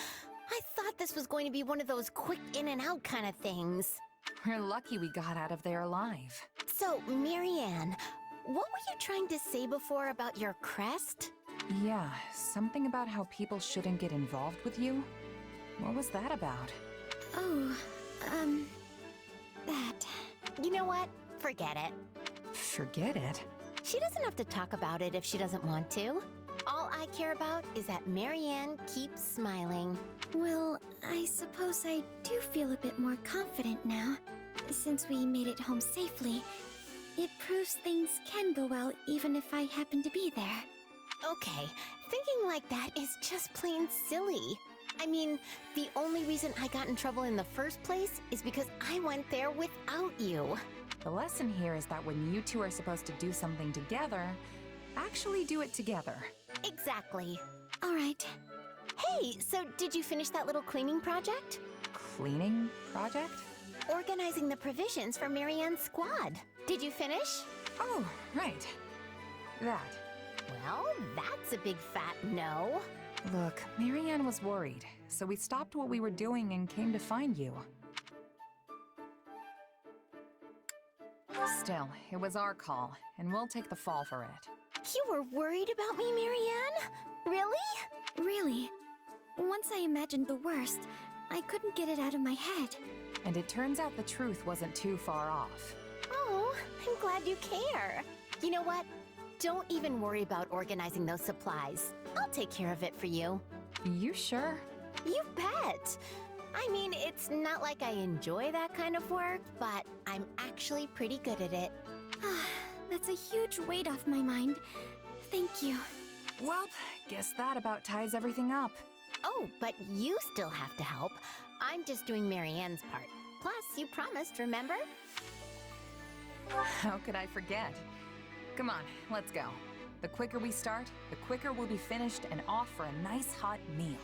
I thought this was going to be one of those quick in and out kind of things. We're lucky we got out of there alive. So, Marianne, what were you trying to say before about your crest? Yeah, something about how people shouldn't get involved with you. What was that about? Oh, that. You know what? Forget it. Forget it? She doesn't have to talk about it if she doesn't want to. All I care about is that Marianne keeps smiling. Well, I suppose I do feel a bit more confident now. Since we made it home safely, it proves things can go well even if I happen to be there. Okay, thinking like that is just plain silly. I mean, the only reason I got in trouble in the first place is because I went there without you. The lesson here is that when you two are supposed to do something together, actually do it together. Exactly. All right. Hey, so did you finish that little cleaning project? Cleaning project? Organizing the provisions for Marianne's squad. Did you finish? Oh, right. That. Well, that's a big fat no. Look, Marianne was worried, so we stopped what we were doing and came to find you. Still, it was our call, and we'll take the fall for it. You were worried about me, Marianne? Really? Really. Once I imagined the worst, I couldn't get it out of my head. And it turns out the truth wasn't too far off. Oh, I'm glad you care. You know what? Don't even worry about organizing those supplies. I'll take care of it for you. You sure? You bet! I mean, it's not like I enjoy that kind of work, but I'm actually pretty good at it. That's a huge weight off my mind. Thank you. Well, guess that about ties everything up. Oh, but you still have to help. I'm just doing Marianne's part. Plus, you promised, remember? How could I forget? Come on, let's go. The quicker we start, the quicker we'll be finished and off for a nice hot meal.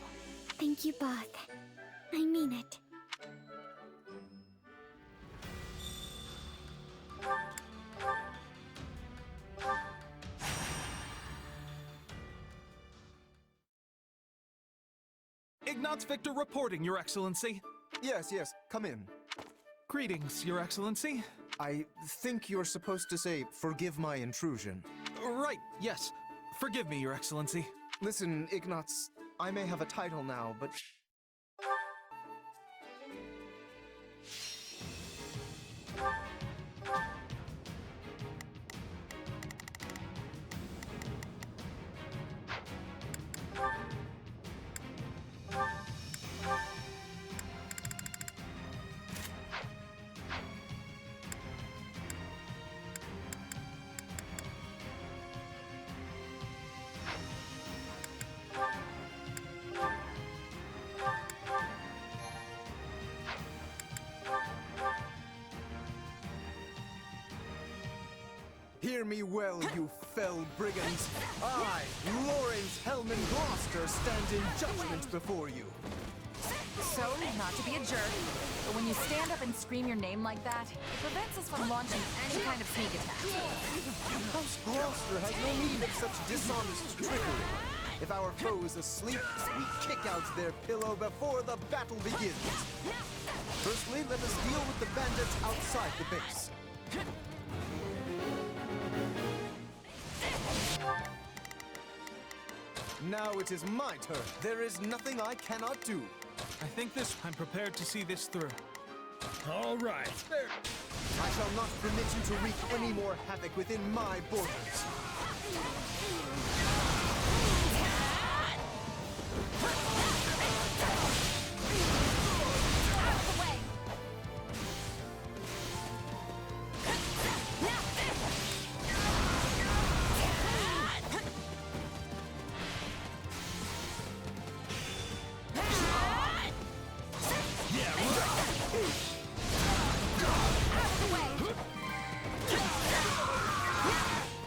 Thank you both. I mean it. Ignatz Victor reporting, Your Excellency. Yes, come in. Greetings, Your Excellency. I think you're supposed to say, forgive my intrusion. Right, yes. Forgive me, Your Excellency. Listen, Ignatz, I may have a title now, but... Hear me well, you fell brigands. I, Lawrence Hellman Gloucester, stand in judgment before you. So, not to be a jerk, but when you stand up and scream your name like that, it prevents us from launching any kind of sneak attack. House Gloucester has no need of such dishonest trickery. If our foe is asleep, we kick out their pillow before the battle begins. Firstly, let us deal with the bandits outside the base. Now it is my turn. There is nothing I cannot do. I think I'm prepared to see this through. All right. There. I shall not permit you to wreak any more havoc within my borders.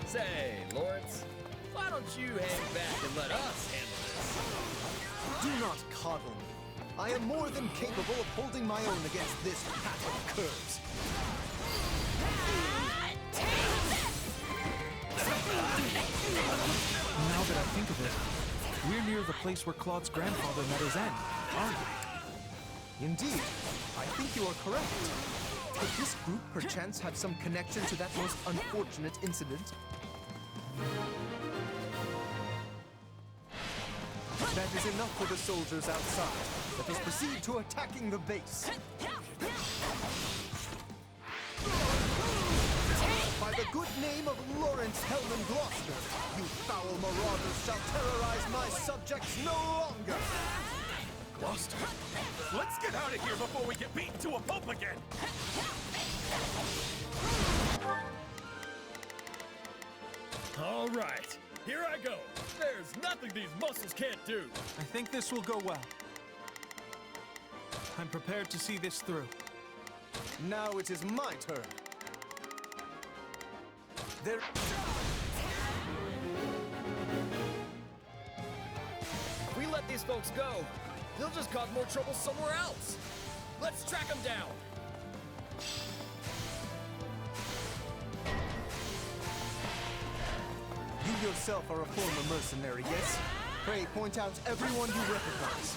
Say, Lawrence, why don't you hang back and let us handle this? Do not coddle me. I am more than capable of holding my own against this pack of curs. Now that I think of it, we're near the place where Claude's grandfather met his end, aren't we? Indeed. I think you are correct. Could this group perchance have some connection to that most unfortunate incident? That is enough for the soldiers outside. Let us proceed to attacking the base. By the good name of Lawrence Hellman Gloucester, you foul marauders shall terrorize my subjects no longer! Gloucester, let's get out of here before we get beaten to a pulp again! All right, here I go. There's nothing these muscles can't do. I think this will go well. I'm prepared to see this through. Now it is my turn. There... If we let these folks go, they'll just cause more trouble somewhere else. Let's track them down. You yourself are a former mercenary, yes? Pray point out everyone you recognize.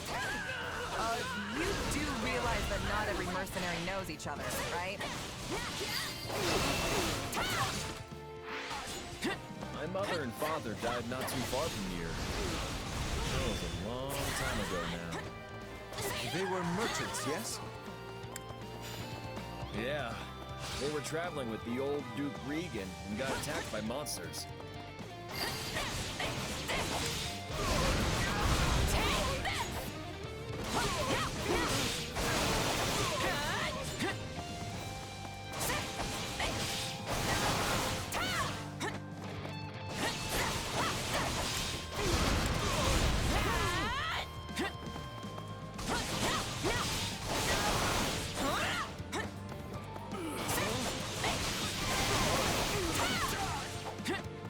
You do realize that not every mercenary knows each other, right? My mother and father died not too far from here. That was a long time ago now. They were merchants, yes? Yeah. They were traveling with the old Duke Regan and got attacked by monsters.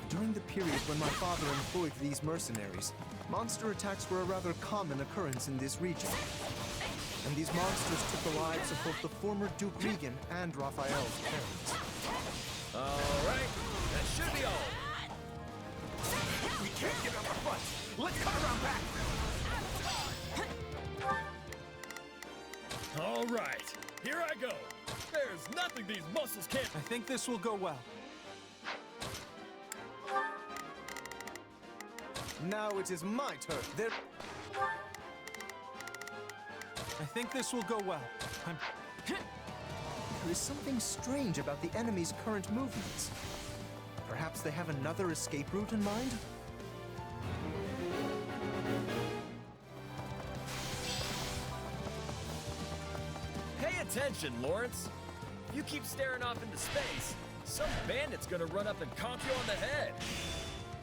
During the period when my father employed these mercenaries, monster attacks were a rather common occurrence in this region. And these monsters took the lives of both the former Duke Regan and Raphael's parents. All right, that should be all. We can't get on the front. Let's cut around back. All right, here I go. There's nothing these muscles can't... I think this will go well. Now it is my turn. There think this will go well. There is something strange about the enemy's current movements. Perhaps they have another escape route in mind? Pay attention, Lawrence. If you keep staring off into space, some bandit's gonna run up and conk you on the head.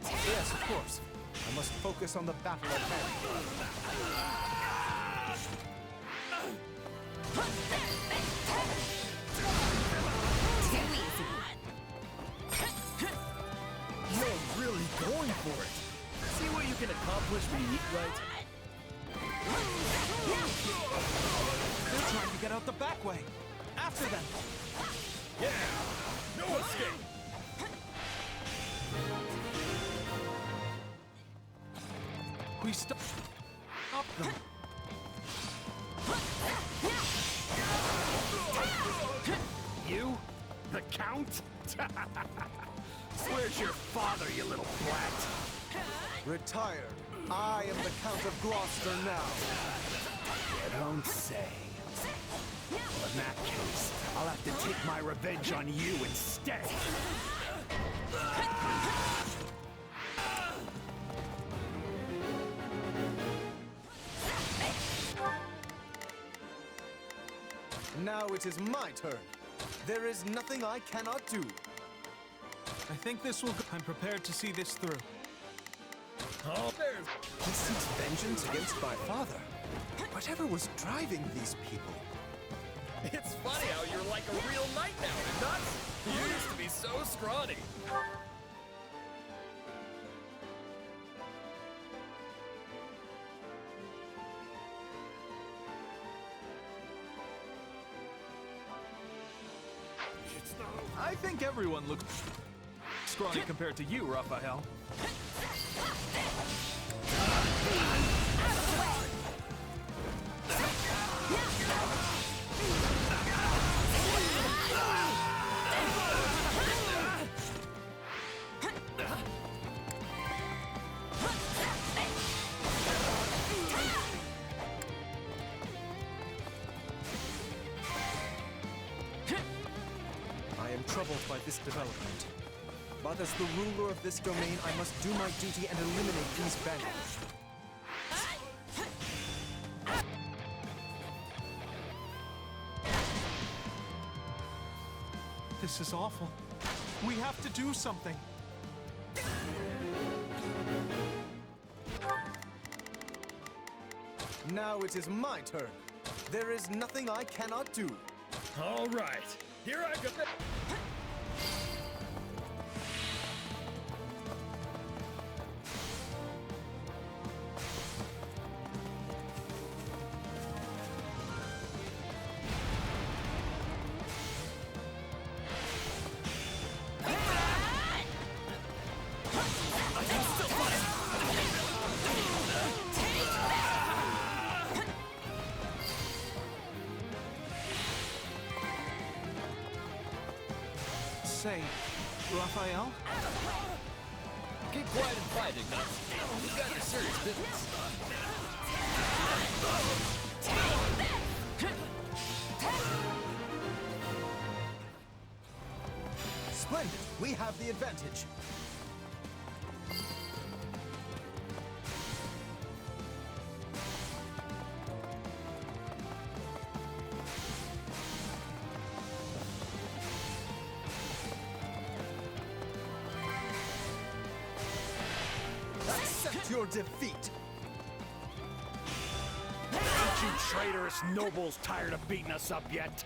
Yes, of course. I must focus on the battle at hand. You're really going for it. See what you can accomplish when you eat right? They're trying to get out the back way. After them. Yeah! No escape! We stop them. You? The Count? Where's your father, you little brat? Retired. I am the Count of Gloucester now. You don't say. Well, in that case, I'll have to take my revenge on you instead. Now it is my turn. There is nothing I cannot do. I think this will go. I'm prepared to see this through. Oh, there's... He seeks vengeance against my father. Whatever was driving these people? It's funny how you're like a real knight now, nuts. You used to be so scrawny. I think everyone looks scrawny compared to you, Raphael. I am troubled by this development. But as the ruler of this domain, I must do my duty and eliminate these bandits. This is awful. We have to do something. Now it is my turn. There is nothing I cannot do. All right, here I go. Say, Raphael? Keep quiet and fight, Ignatius. We've got a serious business. Splendid! We have the advantage. Accept your defeat! Ain't you traitorous nobles tired of beating us up yet?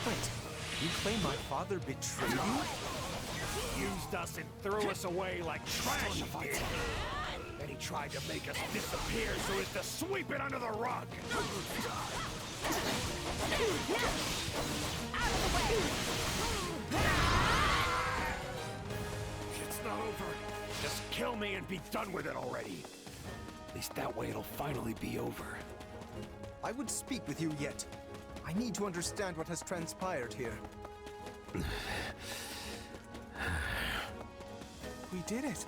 Wait, you claim my father betrayed you? He used us and threw us away like trash, he did. Then he tried to make us disappear so as to sweep it under the rug. It's not over. Just kill me and be done with it already. At least that way it'll finally be over. I would speak with you yet. I need to understand what has transpired here. We did it!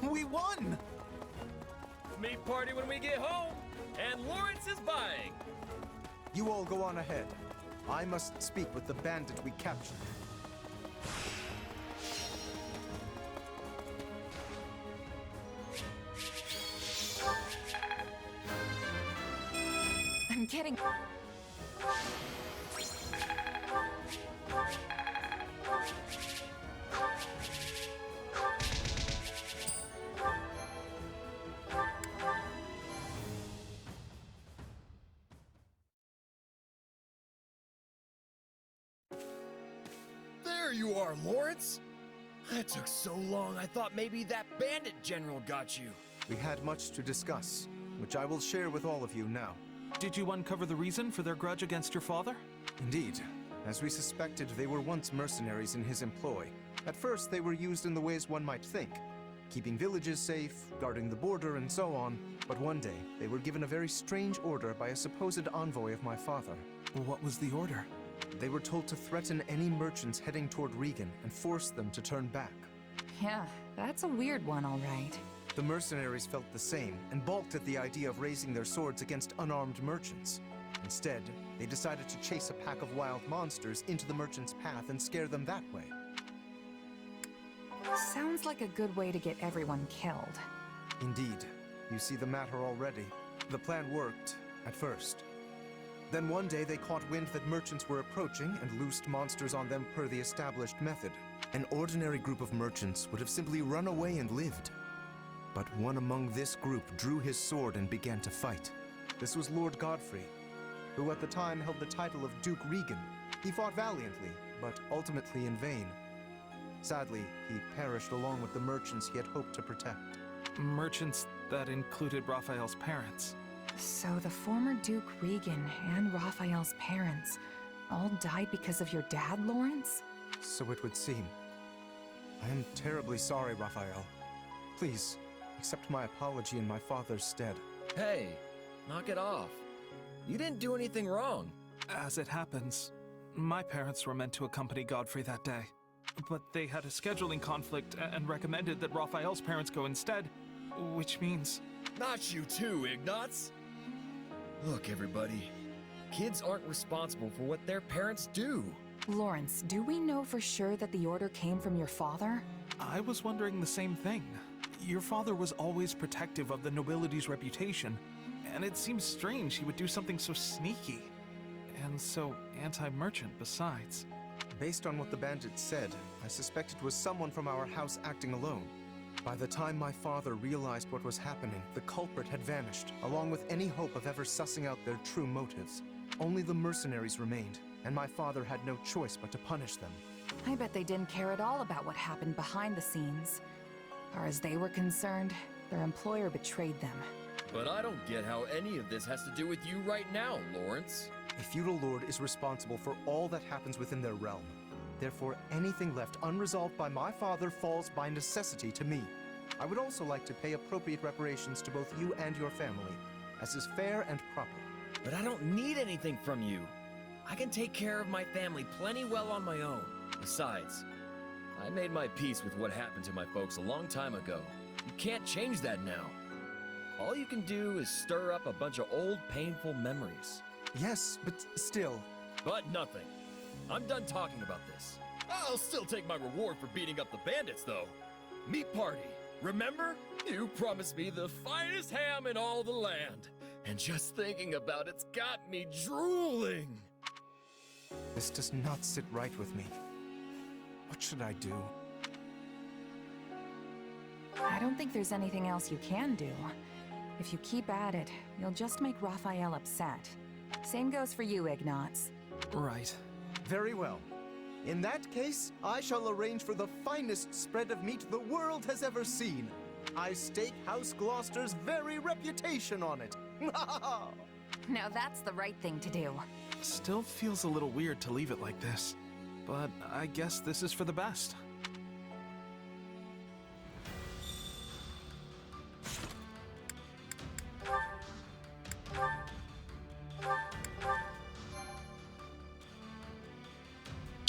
We won! Meat party when we get home, and Lawrence is buying. You all go on ahead. I must speak with the bandit we captured. I'm kidding. There you are, Lawrence. That took so long, I thought maybe that bandit general got you. We had much to discuss, which I will share with all of you now. Did you uncover the reason for their grudge against your father? Indeed. As we suspected, they were once mercenaries in his employ. At first, they were used in the ways one might think, keeping villages safe, guarding the border, and so on. But one day, they were given a very strange order by a supposed envoy of my father. What was the order? They were told to threaten any merchants heading toward Regan and force them to turn back. Yeah, that's a weird one, all right. The mercenaries felt the same and balked at the idea of raising their swords against unarmed merchants. Instead, they decided to chase a pack of wild monsters into the merchants' path and scare them that way. Sounds like a good way to get everyone killed. Indeed. You see the matter already. The plan worked, at first. Then one day they caught wind that merchants were approaching and loosed monsters on them per the established method. An ordinary group of merchants would have simply run away and lived. But one among this group drew his sword and began to fight. This was Lord Godfrey, who at the time held the title of Duke Regan. He fought valiantly, but ultimately in vain. Sadly, he perished along with the merchants he had hoped to protect. Merchants that included Raphael's parents. So the former Duke Regan and Raphael's parents. All died because of your dad, Lawrence? So it would seem. I am terribly sorry, Raphael. Please, accept my apology in my father's stead. Hey, knock it off. You didn't do anything wrong. As it happens, my parents were meant to accompany Godfrey that day. But they had a scheduling conflict and recommended that Raphael's parents go instead, which means... Not you too, Ignatz! Look, everybody. Kids aren't responsible for what their parents do. Lawrence, do we know for sure that the order came from your father? I was wondering the same thing. Your father was always protective of the nobility's reputation, and it seems strange he would do something so sneaky. And so anti-merchant besides. Based on what the bandits said, I suspect it was someone from our house acting alone. By the time my father realized what was happening, the culprit had vanished, along with any hope of ever sussing out their true motives. Only the mercenaries remained, and my father had no choice but to punish them. I bet they didn't care at all about what happened behind the scenes. Far as they were concerned, their employer betrayed them. But I don't get how any of this has to do with you right now, Lawrence. A feudal lord is responsible for all that happens within their realm. Therefore, anything left unresolved by my father falls by necessity to me. I would also like to pay appropriate reparations to both you and your family, as is fair and proper. But I don't need anything from you. I can take care of my family plenty well on my own. Besides, I made my peace with what happened to my folks a long time ago. You can't change that now. All you can do is stir up a bunch of old, painful memories. Yes, but still... But nothing. I'm done talking about this. I'll still take my reward for beating up the bandits, though. Meat party. Remember? You promised me the finest ham in all the land. And just thinking about it's got me drooling. This does not sit right with me. What should I do? I don't think there's anything else you can do. If you keep at it, you'll just make Raphael upset. Same goes for you, Ignatz. Right. Very well. In that case, I shall arrange for the finest spread of meat the world has ever seen. I stake House Gloucester's very reputation on it. Now that's the right thing to do. Still feels a little weird to leave it like this, but I guess this is for the best.